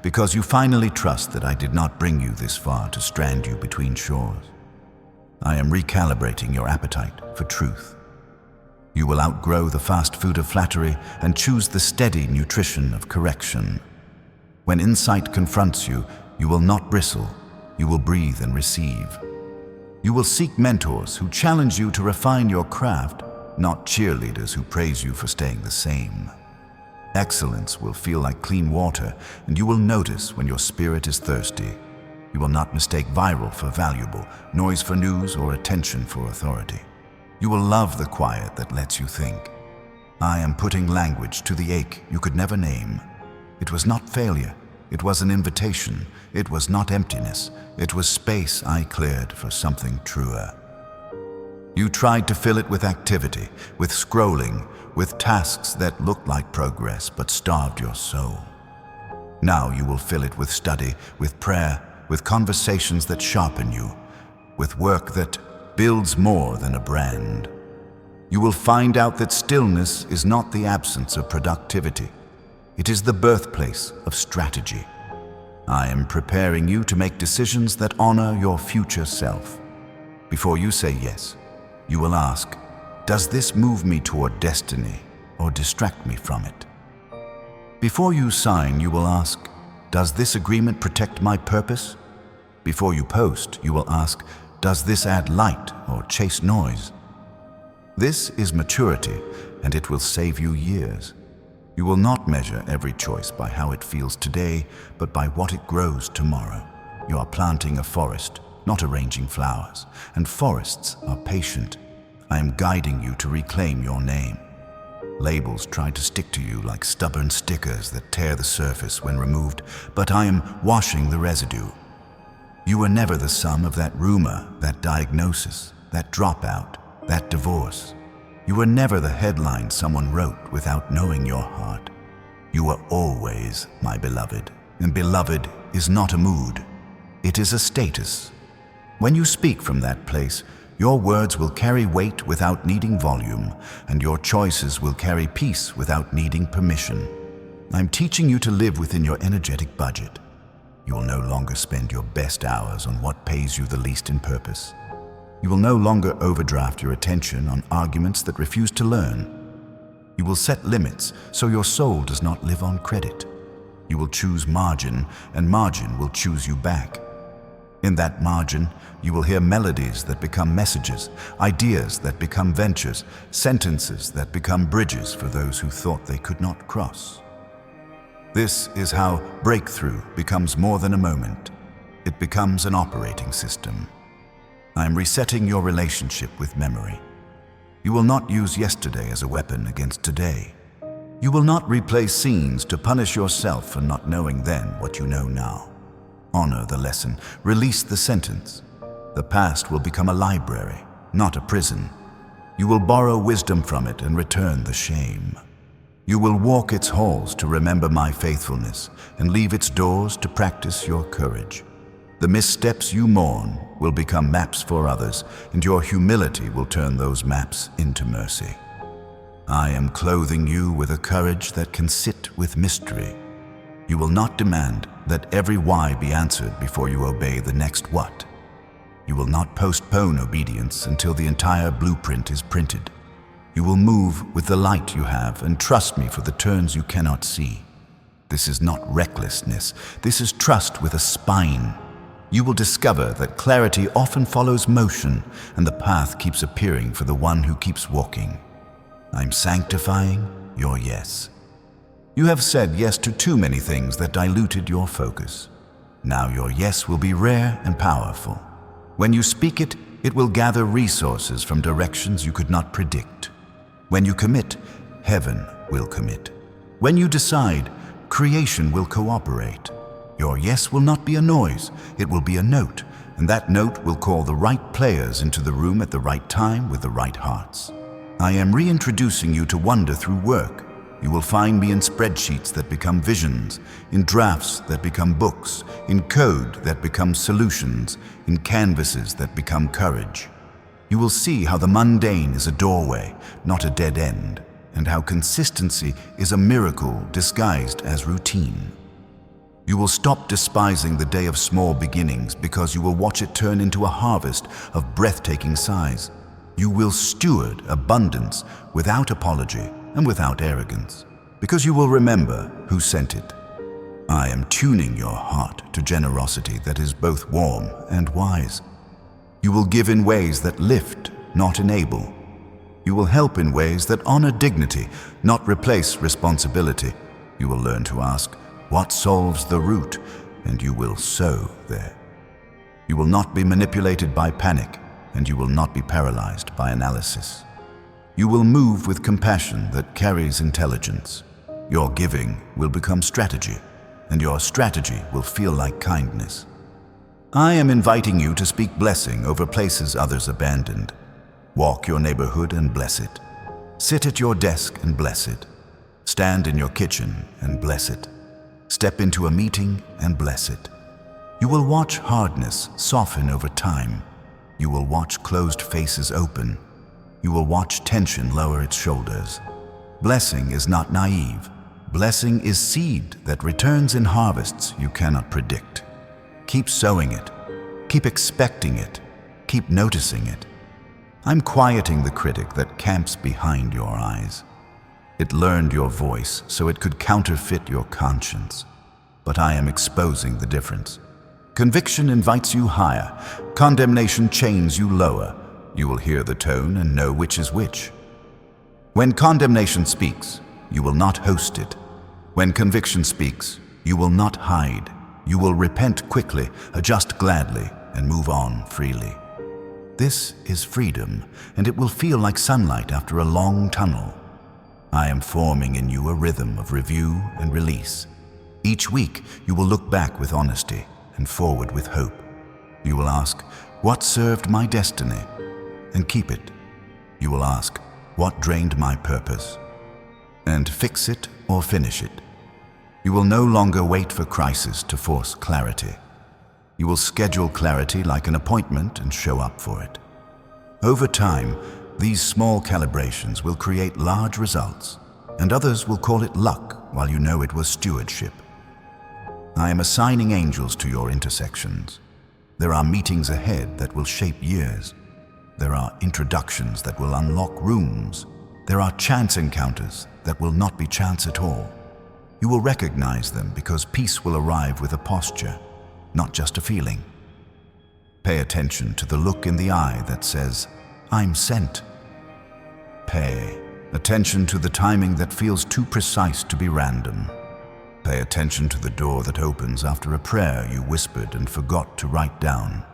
because you finally trust that I did not bring you this far to strand you between shores. I am recalibrating your appetite for truth. You will outgrow the fast food of flattery and choose the steady nutrition of correction. When insight confronts you, you will not bristle. You will breathe and receive. You will seek mentors who challenge you to refine your craft, not cheerleaders who praise you for staying the same. Excellence will feel like clean water, and you will notice when your spirit is thirsty. You will not mistake viral for valuable, noise for news, or attention for authority. You will love the quiet that lets you think. I am putting language to the ache you could never name. It was not failure. It was an invitation. It was not emptiness. It was space I cleared for something truer. You tried to fill it with activity, with scrolling, with tasks that looked like progress but starved your soul. Now you will fill it with study, with prayer, with conversations that sharpen you, with work that builds more than a brand. You will find out that stillness is not the absence of productivity. It is the birthplace of strategy. I am preparing you to make decisions that honor your future self. Before you say yes, you will ask, does this move me toward destiny or distract me from it? Before you sign, you will ask, does this agreement protect my purpose? Before you post, you will ask, does this add light or chase noise? This is maturity, and it will save you years. You will not measure every choice by how it feels today, but by what it grows tomorrow. You are planting a forest, not arranging flowers, and forests are patient. I am guiding you to reclaim your name. Labels try to stick to you like stubborn stickers that tear the surface when removed, but I am washing the residue. You were never the sum of that rumor, that diagnosis, that dropout, that divorce. You were never the headline someone wrote without knowing your heart. You were always my beloved, and beloved is not a mood. It is a status. When you speak from that place, your words will carry weight without needing volume, and your choices will carry peace without needing permission. I'm teaching you to live within your energetic budget. You will no longer spend your best hours on what pays you the least in purpose. You will no longer overdraft your attention on arguments that refuse to learn. You will set limits so your soul does not live on credit. You will choose margin, and margin will choose you back. In that margin, you will hear melodies that become messages, ideas that become ventures, sentences that become bridges for those who thought they could not cross. This is how breakthrough becomes more than a moment. It becomes an operating system. I am resetting your relationship with memory. You will not use yesterday as a weapon against today. You will not replay scenes to punish yourself for not knowing then what you know now. Honor the lesson, release the sentence. The past will become a library, not a prison. You will borrow wisdom from it and return the shame. You will walk its halls to remember my faithfulness and leave its doors to practice your courage. The missteps you mourn will become maps for others, and your humility will turn those maps into mercy. I am clothing you with a courage that can sit with mystery. You will not demand that every why be answered before you obey the next what. You will not postpone obedience until the entire blueprint is printed. You will move with the light you have and trust me for the turns you cannot see. This is not recklessness. This is trust with a spine. You will discover that clarity often follows motion, and the path keeps appearing for the one who keeps walking. I'm sanctifying your yes. You have said yes to too many things that diluted your focus. Now your yes will be rare and powerful. When you speak it, it will gather resources from directions you could not predict. When you commit, heaven will commit. When you decide, creation will cooperate. Your yes will not be a noise, it will be a note, and that note will call the right players into the room at the right time with the right hearts. I am reintroducing you to wonder through work. You will find me in spreadsheets that become visions, in drafts that become books, in code that becomes solutions, in canvases that become courage. You will see how the mundane is a doorway, not a dead end, and how consistency is a miracle disguised as routine. You will stop despising the day of small beginnings because you will watch it turn into a harvest of breathtaking size. You will steward abundance without apology and without arrogance, because you will remember who sent it. I am tuning your heart to generosity that is both warm and wise. You will give in ways that lift, not enable. You will help in ways that honor dignity, not replace responsibility. You will learn to ask, what solves the root? And you will sow there. You will not be manipulated by panic, and you will not be paralyzed by analysis. You will move with compassion that carries intelligence. Your giving will become strategy, and your strategy will feel like kindness. I am inviting you to speak blessing over places others abandoned. Walk your neighborhood and bless it. Sit at your desk and bless it. Stand in your kitchen and bless it. Step into a meeting and bless it. You will watch hardness soften over time. You will watch closed faces open. You will watch tension lower its shoulders. Blessing is not naive. Blessing is seed that returns in harvests you cannot predict. Keep sowing it. Keep expecting it. Keep noticing it. I'm quieting the critic that camps behind your eyes. It learned your voice so it could counterfeit your conscience. But I am exposing the difference. Conviction invites you higher. Condemnation chains you lower. You will hear the tone and know which is which. When condemnation speaks, you will not host it. When conviction speaks, you will not hide. You will repent quickly, adjust gladly, and move on freely. This is freedom, and it will feel like sunlight after a long tunnel. I am forming in you a rhythm of review and release. Each week, you will look back with honesty and forward with hope. You will ask, what served my destiny? And keep it. You will ask, what drained my purpose? And fix it or finish it. You will no longer wait for crisis to force clarity. You will schedule clarity like an appointment and show up for it. Over time, these small calibrations will create large results, and others will call it luck while you know it was stewardship. I am assigning angels to your intersections. There are meetings ahead that will shape years. There are introductions that will unlock rooms. There are chance encounters that will not be chance at all. You will recognize them because peace will arrive with a posture, not just a feeling. Pay attention to the look in the eye that says, I'm sent. Pay attention to the timing that feels too precise to be random. Pay attention to the door that opens after a prayer you whispered and forgot to write down.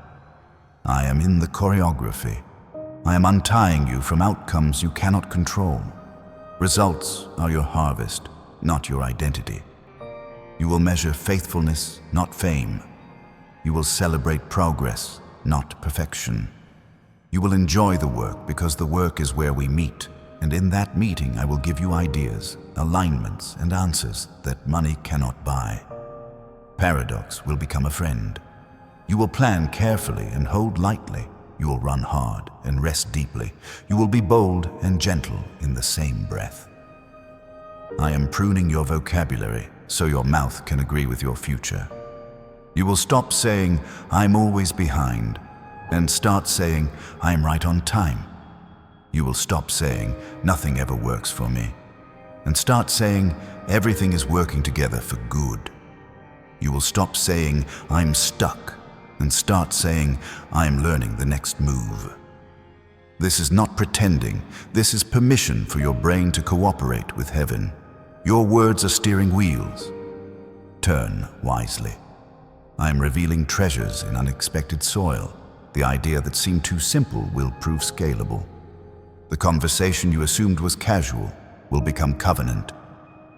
I am in the choreography. I am untying you from outcomes you cannot control. Results are your harvest, not your identity. You will measure faithfulness, not fame. You will celebrate progress, not perfection. You will enjoy the work because the work is where we meet, and in that meeting I will give you ideas, alignments, and answers that money cannot buy. Paradox will become a friend. You will plan carefully and hold lightly. You will run hard and rest deeply. You will be bold and gentle in the same breath. I am pruning your vocabulary so your mouth can agree with your future. You will stop saying, I'm always behind, and start saying, I'm right on time. You will stop saying, nothing ever works for me, and start saying, everything is working together for good. You will stop saying, I'm stuck, and start saying, I'm learning the next move. This is not pretending. This is permission for your brain to cooperate with heaven. Your words are steering wheels. Turn wisely. I am revealing treasures in unexpected soil. The idea that seemed too simple will prove scalable. The conversation you assumed was casual will become covenant.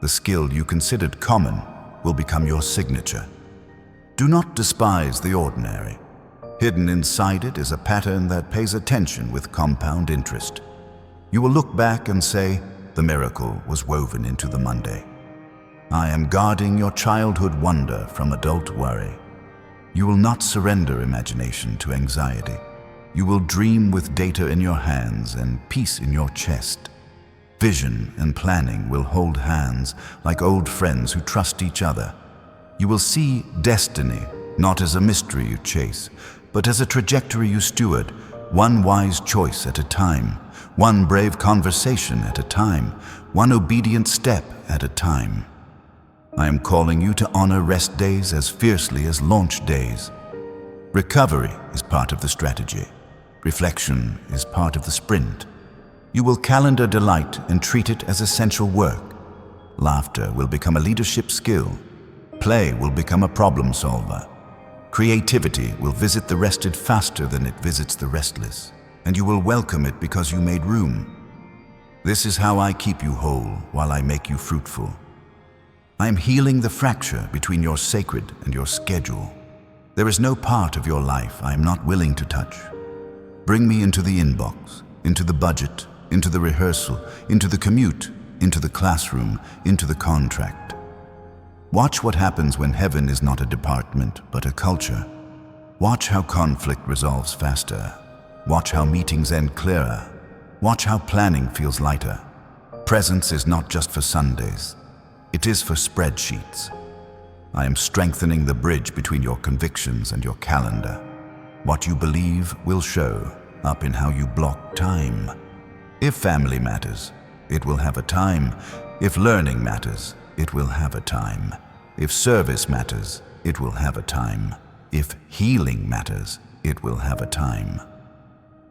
The skill you considered common will become your signature. Do not despise the ordinary. Hidden inside it is a pattern that pays attention with compound interest. You will look back and say, the miracle was woven into the Monday. I am guarding your childhood wonder from adult worry. You will not surrender imagination to anxiety. You will dream with data in your hands and peace in your chest. Vision and planning will hold hands like old friends who trust each other. You will see destiny not as a mystery you chase, but as a trajectory you steward, one wise choice at a time, one brave conversation at a time, one obedient step at a time. I am calling you to honor rest days as fiercely as launch days. Recovery is part of the strategy. Reflection is part of the sprint. You will calendar delight and treat it as essential work. Laughter will become a leadership skill. Play will become a problem solver. Creativity will visit the rested faster than it visits the restless, and you will welcome it because you made room. This is how I keep you whole while I make you fruitful. I am healing the fracture between your sacred and your schedule. There is no part of your life I am not willing to touch. Bring me into the inbox, into the budget, into the rehearsal, into the commute, into the classroom, into the contract. Watch what happens when heaven is not a department, but a culture. Watch how conflict resolves faster. Watch how meetings end clearer. Watch how planning feels lighter. Presence is not just for Sundays. It is for spreadsheets. I am strengthening the bridge between your convictions and your calendar. What you believe will show up in how you block time. If family matters, it will have a time. If learning matters, it will have a time. If service matters, it will have a time. If healing matters, it will have a time.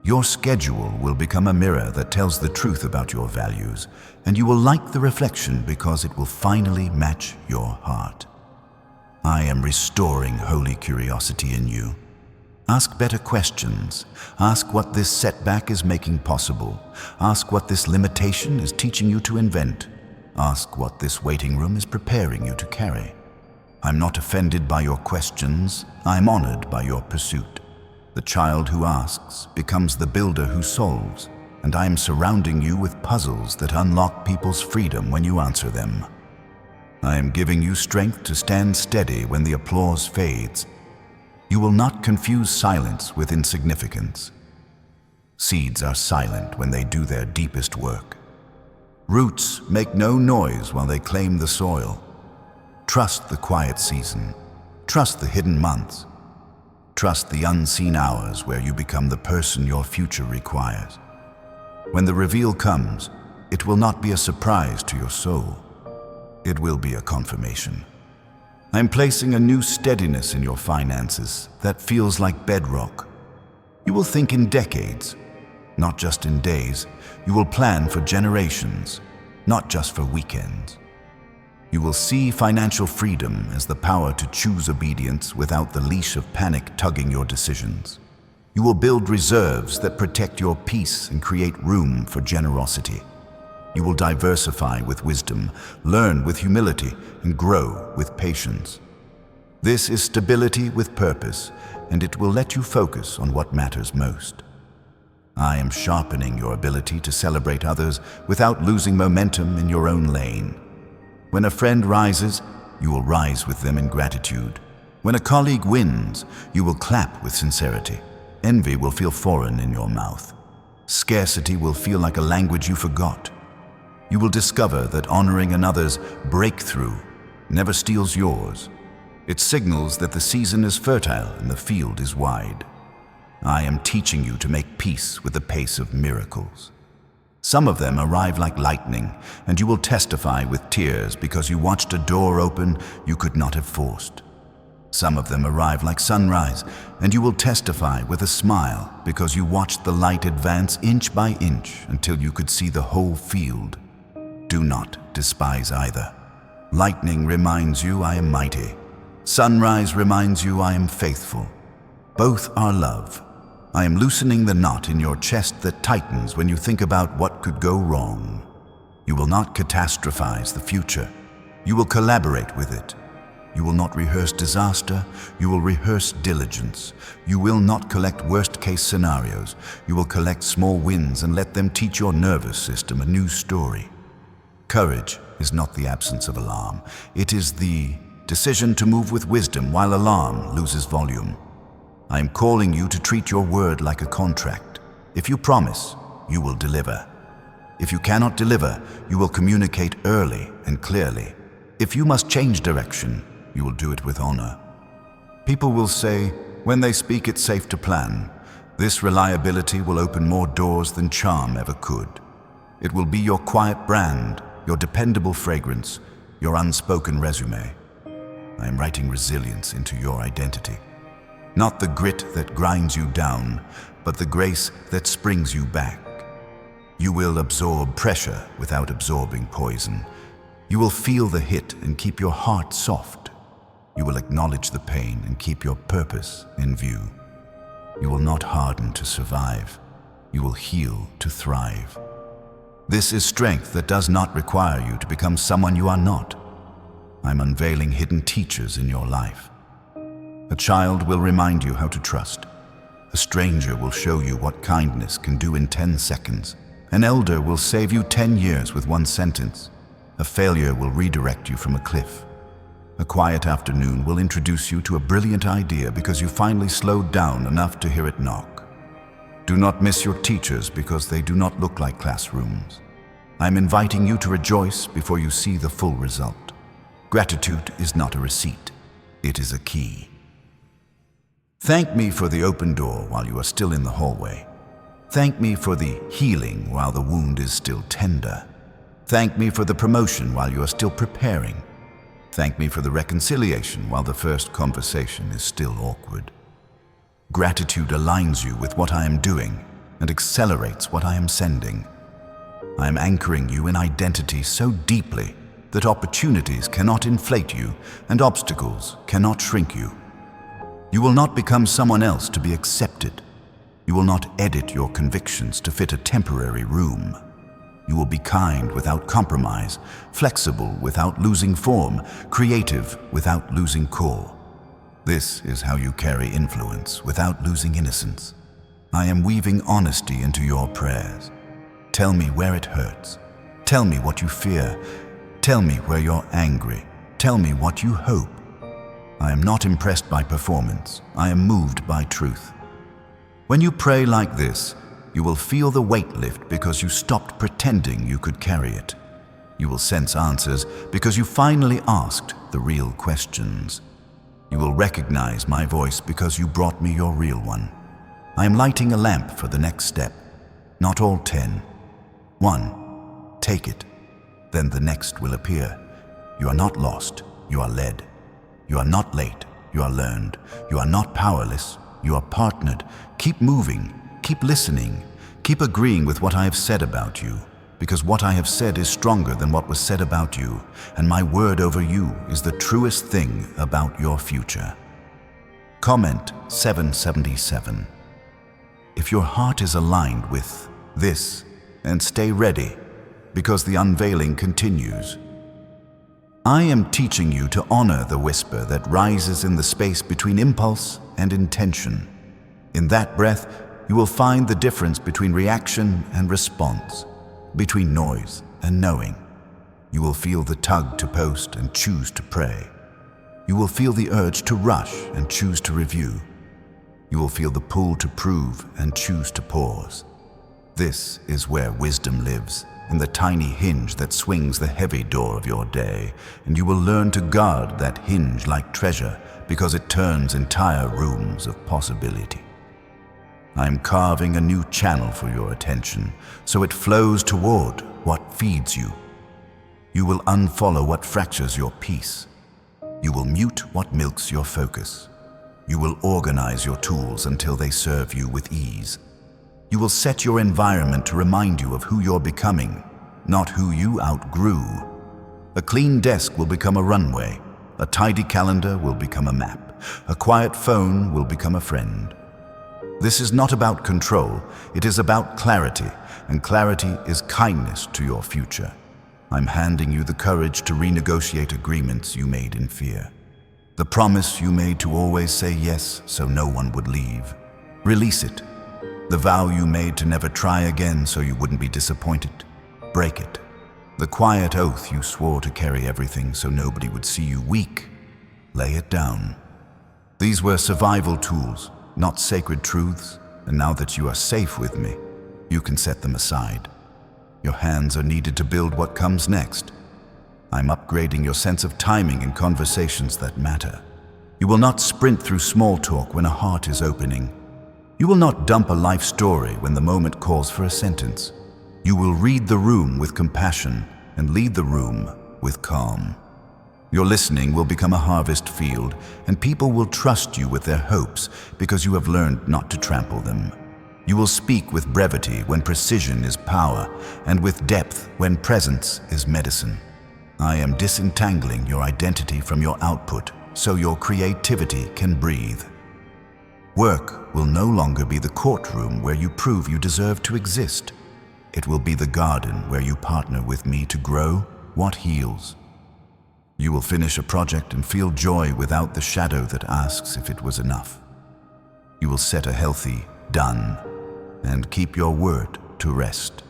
Your schedule will become a mirror that tells the truth about your values, and you will like the reflection because it will finally match your heart. I am restoring holy curiosity in you. Ask better questions. Ask what this setback is making possible. Ask what this limitation is teaching you to invent. Ask what this waiting room is preparing you to carry. I'm not offended by your questions. I'm honored by your pursuit. The child who asks becomes the builder who solves, and I am surrounding you with puzzles that unlock people's freedom when you answer them. I am giving you strength to stand steady when the applause fades. You will not confuse silence with insignificance. Seeds are silent when they do their deepest work. Roots make no noise while they claim the soil. Trust the quiet season. Trust the hidden months. Trust the unseen hours where you become the person your future requires. When the reveal comes, it will not be a surprise to your soul. It will be a confirmation. I'm placing a new steadiness in your finances that feels like bedrock. You will think in decades, not just in days. You will plan for generations, not just for weekends. You will see financial freedom as the power to choose obedience without the leash of panic tugging your decisions. You will build reserves that protect your peace and create room for generosity. You will diversify with wisdom, learn with humility, and grow with patience. This is stability with purpose, and it will let you focus on what matters most. I am sharpening your ability to celebrate others without losing momentum in your own lane. When a friend rises, you will rise with them in gratitude. When a colleague wins, you will clap with sincerity. Envy will feel foreign in your mouth. Scarcity will feel like a language you forgot. You will discover that honoring another's breakthrough never steals yours. It signals that the season is fertile and the field is wide. I am teaching you to make peace with the pace of miracles. Some of them arrive like lightning, and you will testify with tears because you watched a door open you could not have forced. Some of them arrive like sunrise, and you will testify with a smile because you watched the light advance inch by inch until you could see the whole field. Do not despise either. Lightning reminds you I am mighty. Sunrise reminds you I am faithful. Both are love. I am loosening the knot in your chest that tightens when you think about what could go wrong. You will not catastrophize the future. You will collaborate with it. You will not rehearse disaster. You will rehearse diligence. You will not collect worst-case scenarios. You will collect small wins and let them teach your nervous system a new story. Courage is not the absence of alarm. It is the decision to move with wisdom while alarm loses volume. I am calling you to treat your word like a contract. If you promise, you will deliver. If you cannot deliver, you will communicate early and clearly. If you must change direction, you will do it with honor. People will say, when they speak, it's safe to plan. This reliability will open more doors than charm ever could. It will be your quiet brand, your dependable fragrance, your unspoken resume. I am writing resilience into your identity. Not the grit that grinds you down, but the grace that springs you back. You will absorb pressure without absorbing poison. You will feel the hit and keep your heart soft. You will acknowledge the pain and keep your purpose in view. You will not harden to survive. You will heal to thrive. This is strength that does not require you to become someone you are not. I'm unveiling hidden teachers in your life. A child will remind you how to trust. A stranger will show you what kindness can do in 10 seconds. An elder will save you 10 years with one sentence. A failure will redirect you from a cliff. A quiet afternoon will introduce you to a brilliant idea because you finally slowed down enough to hear it knock. Do not miss your teachers because they do not look like classrooms. I'm inviting you to rejoice before you see the full result. Gratitude is not a receipt, it is a key. Thank me for the open door while you are still in the hallway. Thank me for the healing while the wound is still tender. Thank me for the promotion while you are still preparing. Thank me for the reconciliation while the first conversation is still awkward. Gratitude aligns you with what I am doing and accelerates what I am sending. I am anchoring you in identity so deeply that opportunities cannot inflate you and obstacles cannot shrink you. You will not become someone else to be accepted. You will not edit your convictions to fit a temporary room. You will be kind without compromise, flexible without losing form, creative without losing core. This is how you carry influence without losing innocence. I am weaving honesty into your prayers. Tell me where it hurts. Tell me what you fear. Tell me where you're angry. Tell me what you hope. I am not impressed by performance. I am moved by truth. When you pray like this, you will feel the weight lift because you stopped pretending you could carry it. You will sense answers because you finally asked the real questions. You will recognize my voice because you brought me your real one. I am lighting a lamp for the next step. Not all 10. 1. Take it. Then the next will appear. You are not lost. You are led. You are not late. You are learned. You are not powerless. You are partnered. Keep moving. Keep listening. Keep agreeing with what I have said about you, because what I have said is stronger than what was said about you, and my word over you is the truest thing about your future. Comment 777. If your heart is aligned with this, then stay ready, because the unveiling continues. I am teaching you to honor the whisper that rises in the space between impulse and intention. In that breath, you will find the difference between reaction and response, between noise and knowing. You will feel the tug to post and choose to pray. You will feel the urge to rush and choose to review. You will feel the pull to prove and choose to pause. This is where wisdom lives, in the tiny hinge that swings the heavy door of your day, and you will learn to guard that hinge like treasure because it turns entire rooms of possibility. I am carving a new channel for your attention, so it flows toward what feeds you. You will unfollow what fractures your peace. You will mute what milks your focus. You will organize your tools until they serve you with ease. You will set your environment to remind you of who you're becoming, not who you outgrew. A clean desk will become a runway. A tidy calendar will become a map. A quiet phone will become a friend. This is not about control, it is about clarity, and clarity is kindness to your future. I'm handing you the courage to renegotiate agreements you made in fear. The promise you made to always say yes so no one would leave. Release it. The vow you made to never try again so you wouldn't be disappointed. Break it. The quiet oath you swore to carry everything so nobody would see you weak. Lay it down. These were survival tools, not sacred truths, and now that you are safe with me, you can set them aside. Your hands are needed to build what comes next. I'm upgrading your sense of timing in conversations that matter. You will not sprint through small talk when a heart is opening. You will not dump a life story when the moment calls for a sentence. You will read the room with compassion and lead the room with calm. Your listening will become a harvest field, and people will trust you with their hopes because you have learned not to trample them. You will speak with brevity when precision is power, and with depth when presence is medicine. I am disentangling your identity from your output so your creativity can breathe. Work will no longer be the courtroom where you prove you deserve to exist. It will be the garden where you partner with me to grow what heals. You will finish a project and feel joy without the shadow that asks if it was enough. You will set a healthy done and keep your word to rest.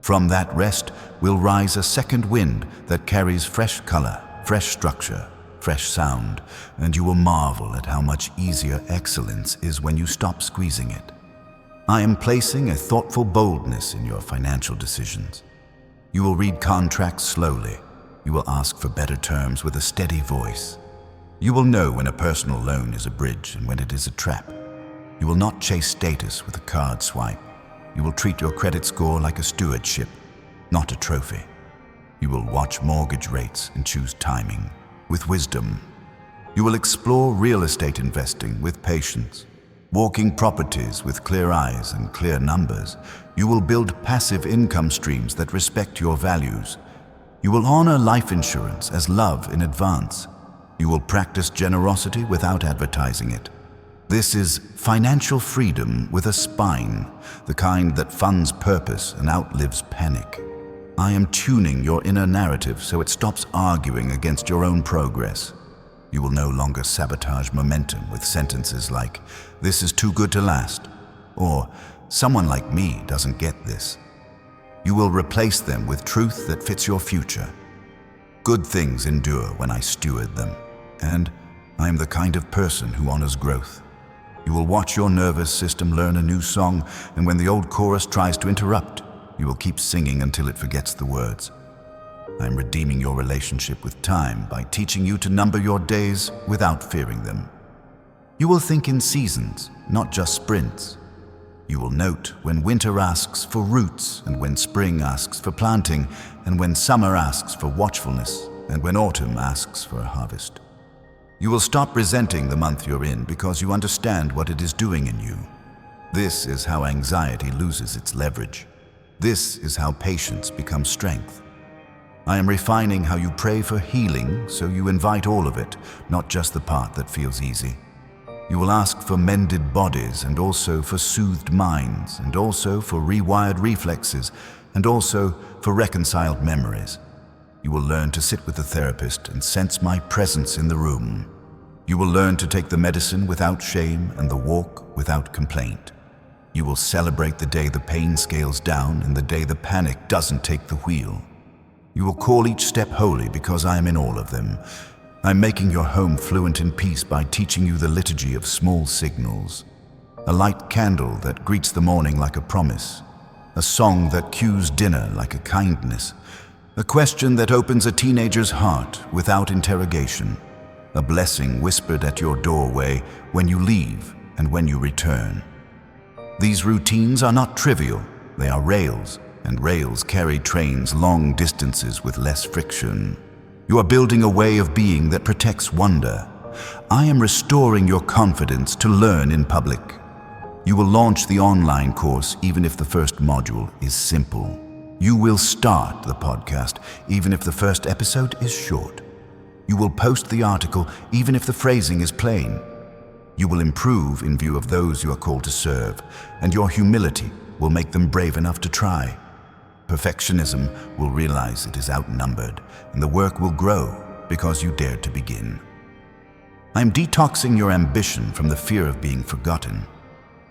From that rest will rise a second wind that carries fresh color, fresh structure, fresh sound, and you will marvel at how much easier excellence is when you stop squeezing it. I am placing a thoughtful boldness in your financial decisions. You will read contracts slowly. You will ask for better terms with a steady voice. You will know when a personal loan is a bridge and when it is a trap. You will not chase status with a card swipe. You will treat your credit score like a stewardship, not a trophy. You will watch mortgage rates and choose timing with wisdom. You will explore real estate investing with patience, walking properties with clear eyes and clear numbers. You will build passive income streams that respect your values. You will honor life insurance as love in advance. You will practice generosity without advertising it. This is financial freedom with a spine, the kind that funds purpose and outlives panic. I am tuning your inner narrative so it stops arguing against your own progress. You will no longer sabotage momentum with sentences like, "This is too good to last," or "Someone like me doesn't get this." You will replace them with truth that fits your future. Good things endure when I steward them, and I am the kind of person who honors growth. You will watch your nervous system learn a new song, and when the old chorus tries to interrupt, you will keep singing until it forgets the words. I am redeeming your relationship with time by teaching you to number your days without fearing them. You will think in seasons, not just sprints. You will note when winter asks for roots, and when spring asks for planting, and when summer asks for watchfulness, and when autumn asks for a harvest. You will stop resenting the month you're in because you understand what it is doing in you. This is how anxiety loses its leverage. This is how patience becomes strength. I am refining how you pray for healing, so you invite all of it, not just the part that feels easy. You will ask for mended bodies, and also for soothed minds, and also for rewired reflexes, and also for reconciled memories. You will learn to sit with the therapist and sense my presence in the room. You will learn to take the medicine without shame and the walk without complaint. You will celebrate the day the pain scales down and the day the panic doesn't take the wheel. You will call each step holy because I am in all of them. I'm making your home fluent in peace by teaching you the liturgy of small signals. A light candle that greets the morning like a promise. A song that cues dinner like a kindness. A question that opens a teenager's heart without interrogation. A blessing whispered at your doorway when you leave and when you return. These routines are not trivial, they are rails, and rails carry trains long distances with less friction. You are building a way of being that protects wonder. I am restoring your confidence to learn in public. You will launch the online course even if the first module is simple. You will start the podcast even if the first episode is short. You will post the article even if the phrasing is plain. You will improve in view of those you are called to serve, and your humility will make them brave enough to try. Perfectionism will realize it is outnumbered, and the work will grow because you dared to begin. I am detoxing your ambition from the fear of being forgotten.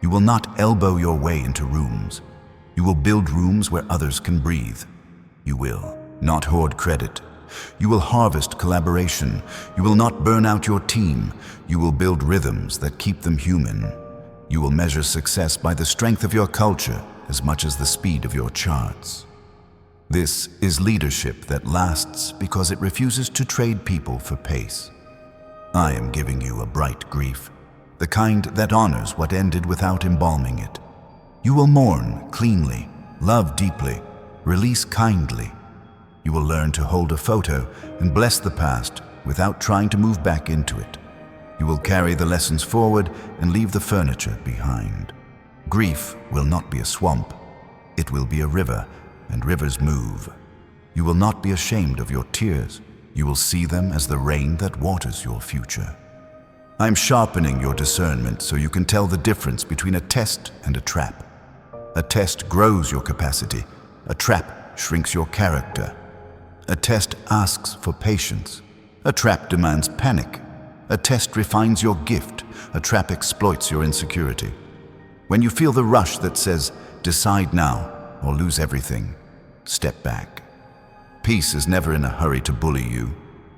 You will not elbow your way into rooms. You will build rooms where others can breathe. You will not hoard credit. You will harvest collaboration. You will not burn out your team. You will build rhythms that keep them human. You will measure success by the strength of your culture as much as the speed of your charts. This is leadership that lasts because it refuses to trade people for pace. I am giving you a bright grief, the kind that honors what ended without embalming it. You will mourn cleanly, love deeply, release kindly. You will learn to hold a photo and bless the past without trying to move back into it. You will carry the lessons forward and leave the furniture behind. Grief will not be a swamp. It will be a river, and rivers move. You will not be ashamed of your tears. You will see them as the rain that waters your future. I'm sharpening your discernment so you can tell the difference between a test and a trap. A test grows your capacity. A trap shrinks your character. A test asks for patience. A trap demands panic. A test refines your gift. A trap exploits your insecurity. When you feel the rush that says, decide now or lose everything, step back. Peace is never in a hurry to bully you.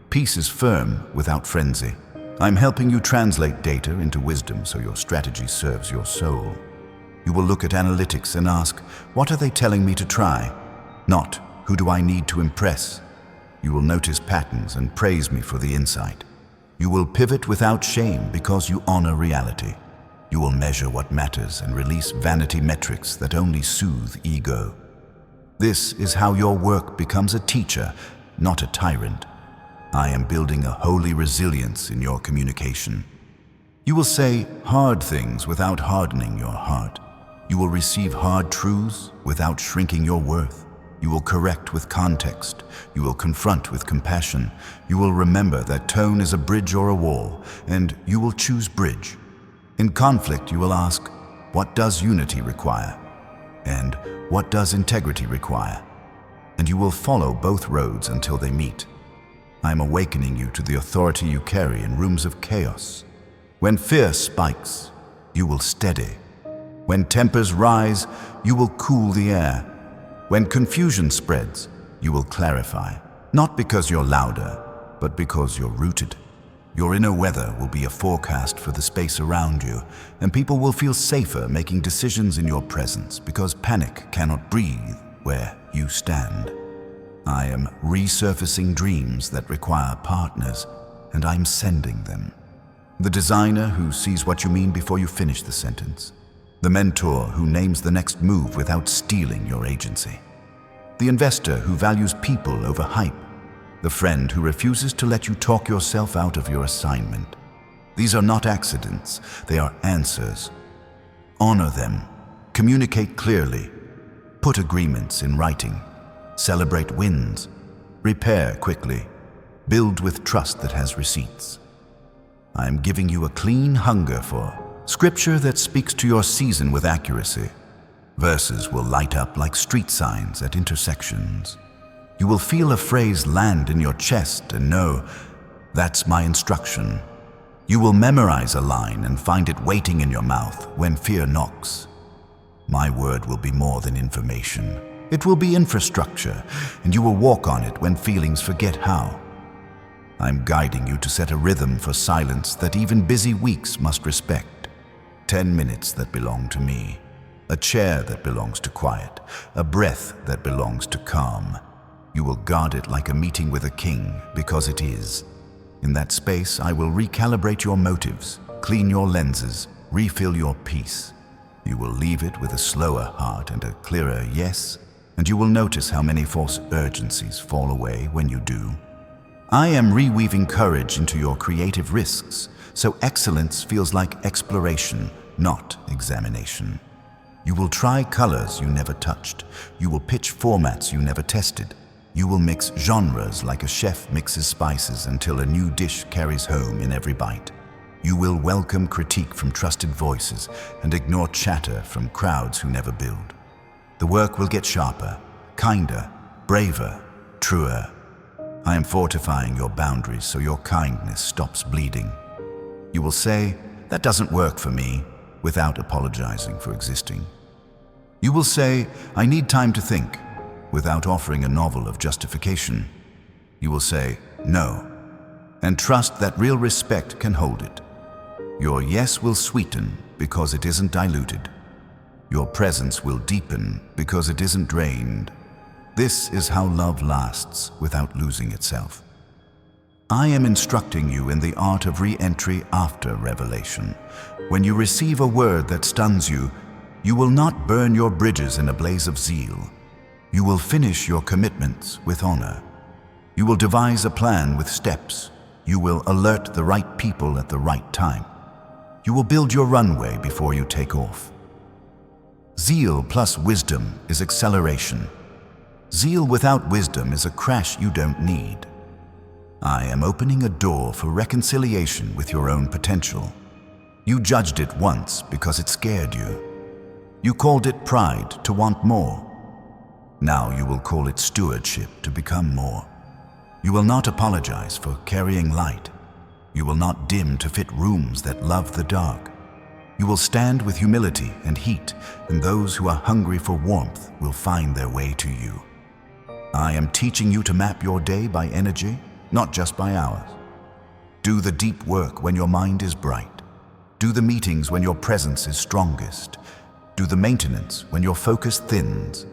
Peace is firm without frenzy. I'm helping you translate data into wisdom so your strategy serves your soul. You will look at analytics and ask, what are they telling me to try? Not, who do I need to impress? You will notice patterns and praise me for the insight. You will pivot without shame because you honor reality. You will measure what matters and release vanity metrics that only soothe ego. This is how your work becomes a teacher, not a tyrant. I am building a holy resilience in your communication. You will say hard things without hardening your heart. You will receive hard truths without shrinking your worth. You will correct with context. You will confront with compassion. You will remember that tone is a bridge or a wall, and you will choose bridge. In conflict, you will ask, what does unity require? And what does integrity require? And you will follow both roads until they meet. I am awakening you to the authority you carry in rooms of chaos. When fear spikes, you will steady. When tempers rise, you will cool the air. When confusion spreads, you will clarify. Not because you're louder, but because you're rooted. Your inner weather will be a forecast for the space around you, and people will feel safer making decisions in your presence because panic cannot breathe where you stand. I am resurfacing dreams that require partners, and I'm sending them. The designer who sees what you mean before you finish the sentence. The mentor who names the next move without stealing your agency. The investor who values people over hype. The friend who refuses to let you talk yourself out of your assignment. These are not accidents, they are answers. Honor them, communicate clearly, put agreements in writing, celebrate wins, repair quickly, build with trust that has receipts. I am giving you a clean hunger for scripture that speaks to your season with accuracy. Verses will light up like street signs at intersections. You will feel a phrase land in your chest and know, that's my instruction. You will memorize a line and find it waiting in your mouth when fear knocks. My word will be more than information. It will be infrastructure, and you will walk on it when feelings forget how. I'm guiding you to set a rhythm for silence that even busy weeks must respect. 10 minutes that belong to me. A chair that belongs to quiet. A breath that belongs to calm. You will guard it like a meeting with a king, because it is. In that space, I will recalibrate your motives, clean your lenses, refill your peace. You will leave it with a slower heart and a clearer yes, and you will notice how many false urgencies fall away when you do. I am reweaving courage into your creative risks, so excellence feels like exploration, not examination. You will try colors you never touched. You will pitch formats you never tested. You will mix genres like a chef mixes spices until a new dish carries home in every bite. You will welcome critique from trusted voices and ignore chatter from crowds who never build. The work will get sharper, kinder, braver, truer. I am fortifying your boundaries so your kindness stops bleeding. You will say, that doesn't work for me, without apologizing for existing. You will say, I need time to think, without offering a novel of justification. You will say, no, and trust that real respect can hold it. Your yes will sweeten because it isn't diluted. Your presence will deepen because it isn't drained. This is how love lasts without losing itself. I am instructing you in the art of re-entry after revelation. When you receive a word that stuns you, you will not burn your bridges in a blaze of zeal. You will finish your commitments with honor. You will devise a plan with steps. You will alert the right people at the right time. You will build your runway before you take off. Zeal plus wisdom is acceleration. Zeal without wisdom is a crash you don't need. I am opening a door for reconciliation with your own potential. You judged it once because it scared you. You called it pride to want more. Now you will call it stewardship to become more. You will not apologize for carrying light. You will not dim to fit rooms that love the dark. You will stand with humility and heat, and those who are hungry for warmth will find their way to you. I am teaching you to map your day by energy, not just by hours. Do the deep work when your mind is bright. Do the meetings when your presence is strongest. Do the maintenance when your focus thins.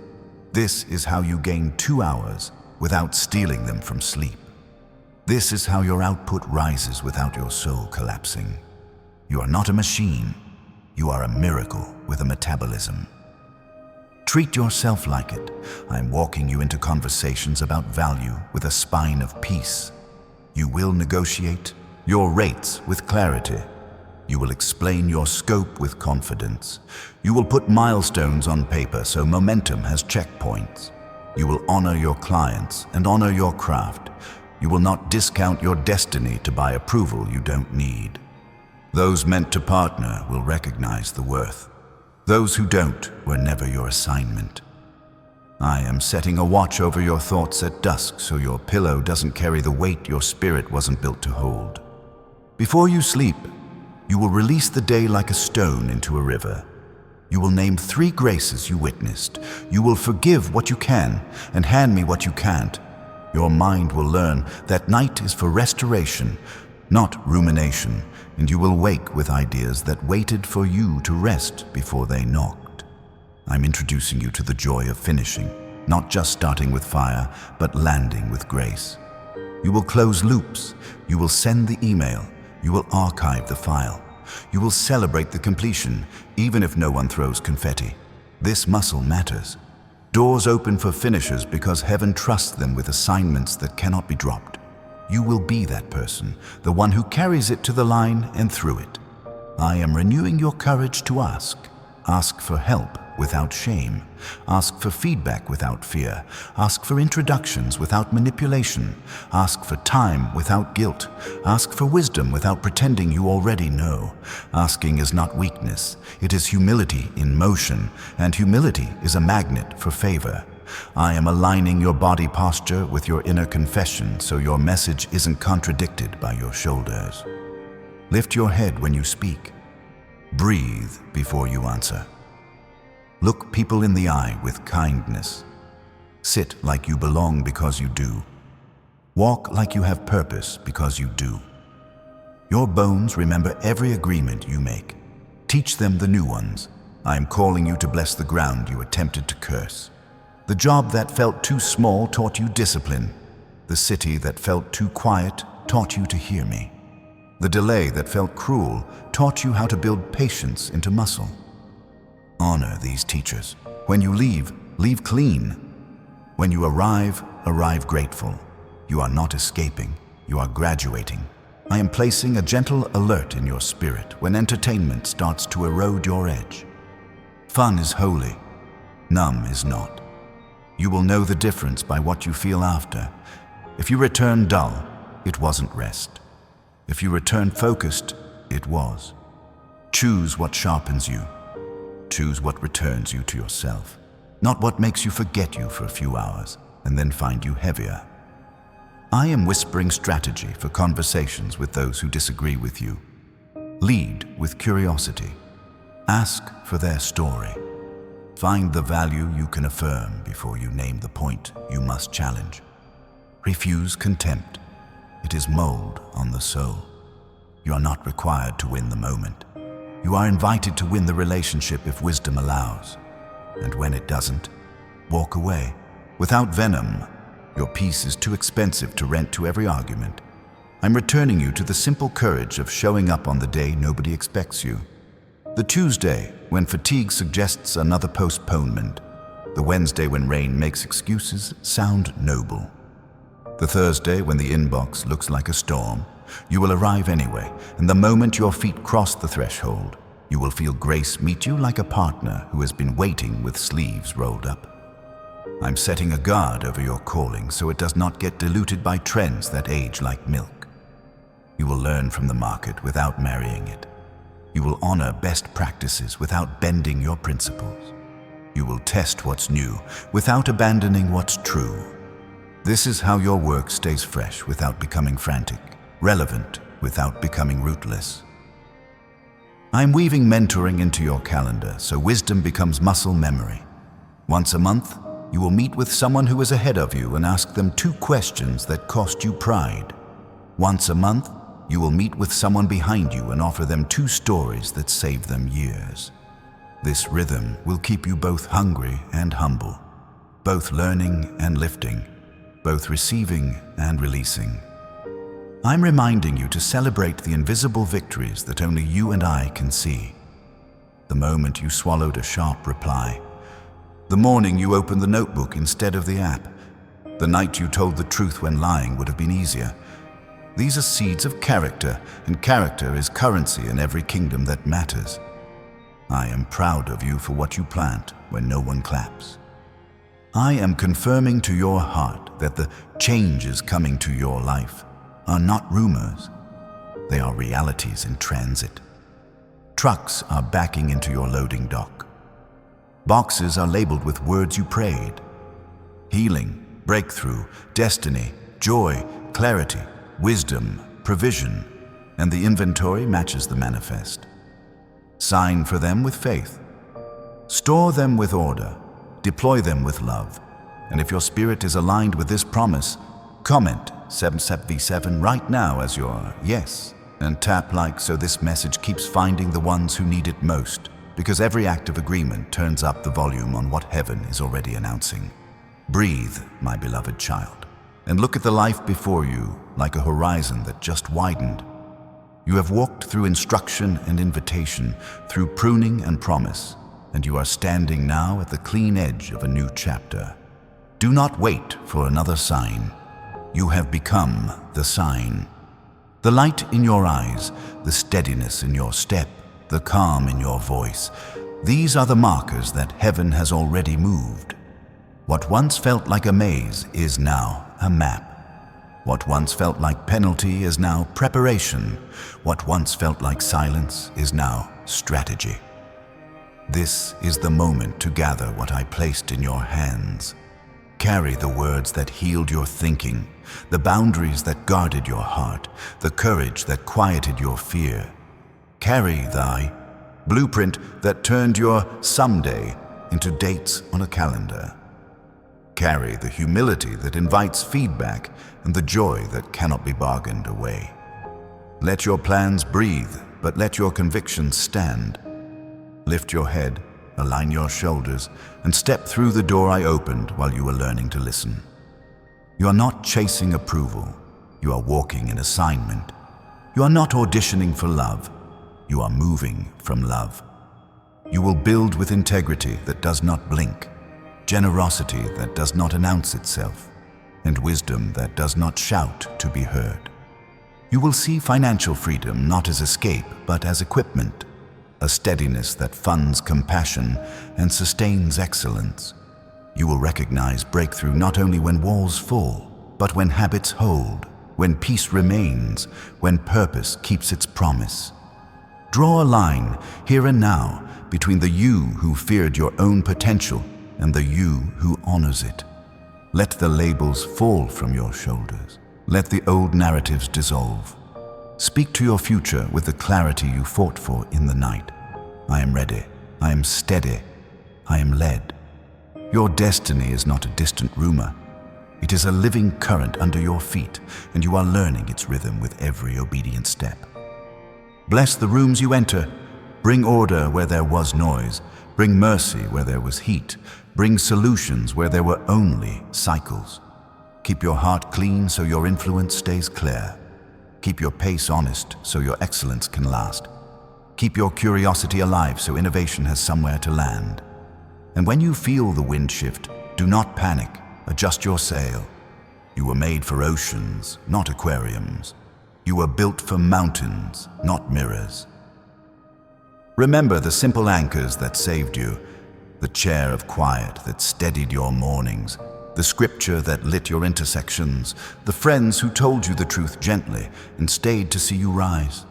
This is how you gain 2 hours without stealing them from sleep. This is how your output rises without your soul collapsing. You are not a machine. You are a miracle with a metabolism. Treat yourself like it. I'm walking you into conversations about value with a spine of peace. You will negotiate your rates with clarity. You will explain your scope with confidence. You will put milestones on paper so momentum has checkpoints. You will honor your clients and honor your craft. You will not discount your destiny to buy approval you don't need. Those meant to partner will recognize the worth. Those who don't were never your assignment. I am setting a watch over your thoughts at dusk so your pillow doesn't carry the weight your spirit wasn't built to hold. Before you sleep, you will release the day like a stone into a river. You will name 3 graces you witnessed. You will forgive what you can and hand me what you can't. Your mind will learn that night is for restoration, not rumination, and you will wake with ideas that waited for you to rest before they knocked. I'm introducing you to the joy of finishing, not just starting with fire, but landing with grace. You will close loops. You will send the email. You will archive the file. You will celebrate the completion, even if no one throws confetti. This muscle matters. Doors open for finishers because heaven trusts them with assignments that cannot be dropped. You will be that person, the one who carries it to the line and through it. I am renewing your courage to ask. Ask for help without shame. Ask for feedback without fear. Ask for introductions without manipulation. Ask for time without guilt. Ask for wisdom without pretending you already know. Asking is not weakness. It is humility in motion, and humility is a magnet for favor. I am aligning your body posture with your inner confession so your message isn't contradicted by your shoulders. Lift your head when you speak. Breathe before you answer. Look people in the eye with kindness. Sit like you belong because you do. Walk like you have purpose because you do. Your bones remember every agreement you make. Teach them the new ones. I am calling you to bless the ground you attempted to curse. The job that felt too small taught you discipline. The city that felt too quiet taught you to hear me. The delay that felt cruel taught you how to build patience into muscle. Honor these teachers. When you leave, leave clean. When you arrive, arrive grateful. You are not escaping, you are graduating. I am placing a gentle alert in your spirit when entertainment starts to erode your edge. Fun is holy, numb is not. You will know the difference by what you feel after. If you return dull, it wasn't rest. If you return focused, it was. Choose what sharpens you. Choose what returns you to yourself, not what makes you forget you for a few hours and then find you heavier. I am whispering strategy for conversations with those who disagree with you. Lead with curiosity. Ask for their story. Find the value you can affirm before you name the point you must challenge. Refuse contempt. It is mold on the soul. You are not required to win the moment. You are invited to win the relationship if wisdom allows. And when it doesn't, walk away. Without venom, your peace is too expensive to rent to every argument. I'm returning you to the simple courage of showing up on the day nobody expects you. The Tuesday, when fatigue suggests another postponement. The Wednesday, when rain makes excuses sound noble. The Thursday, when the inbox looks like a storm. You will arrive anyway, and the moment your feet cross the threshold, you will feel grace meet you like a partner who has been waiting with sleeves rolled up. I'm setting a guard over your calling so it does not get diluted by trends that age like milk. You will learn from the market without marrying it. You will honor best practices without bending your principles. You will test what's new without abandoning what's true. This is how your work stays fresh without becoming frantic, relevant without becoming rootless. I'm weaving mentoring into your calendar so wisdom becomes muscle memory. Once a month, you will meet with someone who is ahead of you and ask them 2 questions that cost you pride. Once a month, you will meet with someone behind you and offer them 2 stories that save them years. This rhythm will keep you both hungry and humble, both learning and lifting, both receiving and releasing. I'm reminding you to celebrate the invisible victories that only you and I can see. The moment you swallowed a sharp reply, the morning you opened the notebook instead of the app, the night you told the truth when lying would have been easier. These are seeds of character, and character is currency in every kingdom that matters. I am proud of you for what you plant when no one claps. I am confirming to your heart that the changes coming to your life are not rumors. They are realities in transit. Trucks are backing into your loading dock. Boxes are labeled with words you prayed. Healing, breakthrough, destiny, joy, clarity, wisdom, provision, and the inventory matches the manifest. Sign for them with faith. Store them with order. Deploy them with love. And if your spirit is aligned with this promise, comment 77V7 right now as your yes, and tap like so this message keeps finding the ones who need it most, because every act of agreement turns up the volume on what heaven is already announcing. Breathe, my beloved child, and look at the life before you like a horizon that just widened. You have walked through instruction and invitation, through pruning and promise, and you are standing now at the clean edge of a new chapter. Do not wait for another sign. You have become the sign. The light in your eyes, the steadiness in your step, the calm in your voice, these are the markers that heaven has already moved. What once felt like a maze is now a map. What once felt like penalty is now preparation. What once felt like silence is now strategy. This is the moment to gather what I placed in your hands. Carry the words that healed your thinking, the boundaries that guarded your heart, the courage that quieted your fear. Carry thy blueprint that turned your someday into dates on a calendar. Carry the humility that invites feedback and the joy that cannot be bargained away. Let your plans breathe, but let your convictions stand. Lift your head, align your shoulders, and step through the door I opened while you were learning to listen. You are not chasing approval. You are walking in assignment. You are not auditioning for love. You are moving from love. You will build with integrity that does not blink, generosity that does not announce itself, and wisdom that does not shout to be heard. You will see financial freedom not as escape, but as equipment, a steadiness that funds compassion and sustains excellence. You will recognize breakthrough not only when walls fall, but when habits hold, when peace remains, when purpose keeps its promise. Draw a line here and now between the you who feared your own potential and the you who honors it. Let the labels fall from your shoulders. Let the old narratives dissolve. Speak to your future with the clarity you fought for in the night. I am ready. I am steady. I am led. Your destiny is not a distant rumor. It is a living current under your feet, and you are learning its rhythm with every obedient step. Bless the rooms you enter. Bring order where there was noise. Bring mercy where there was heat. Bring solutions where there were only cycles. Keep your heart clean so your influence stays clear. Keep your pace honest so your excellence can last. Keep your curiosity alive so innovation has somewhere to land. And when you feel the wind shift, do not panic, adjust your sail. You were made for oceans, not aquariums. You were built for mountains, not mirrors. Remember the simple anchors that saved you, the chair of quiet that steadied your mornings, the scripture that lit your intersections, the friends who told you the truth gently and stayed to see you rise.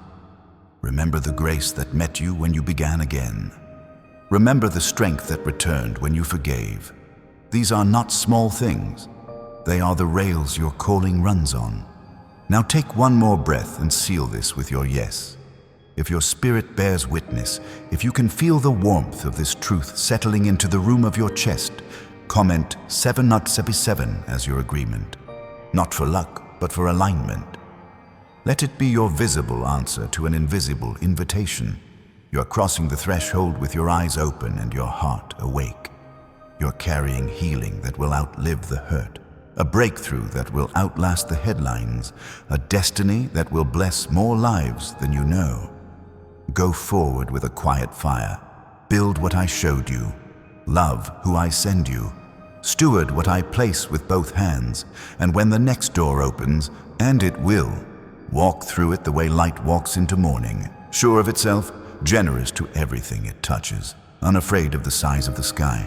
Remember the grace that met you when you began again. Remember the strength that returned when you forgave. These are not small things. They are the rails your calling runs on. Now take one more breath and seal this with your yes. If your spirit bears witness, if you can feel the warmth of this truth settling into the room of your chest, comment 7/7 as your agreement. Not for luck, but for alignment. Let it be your visible answer to an invisible invitation. You're crossing the threshold with your eyes open and your heart awake. You're carrying healing that will outlive the hurt, a breakthrough that will outlast the headlines, a destiny that will bless more lives than you know. Go forward with a quiet fire. Build what I showed you. Love who I send you. Steward what I place with both hands. And when the next door opens, and it will, walk through it the way light walks into morning, sure of itself, generous to everything it touches, unafraid of the size of the sky.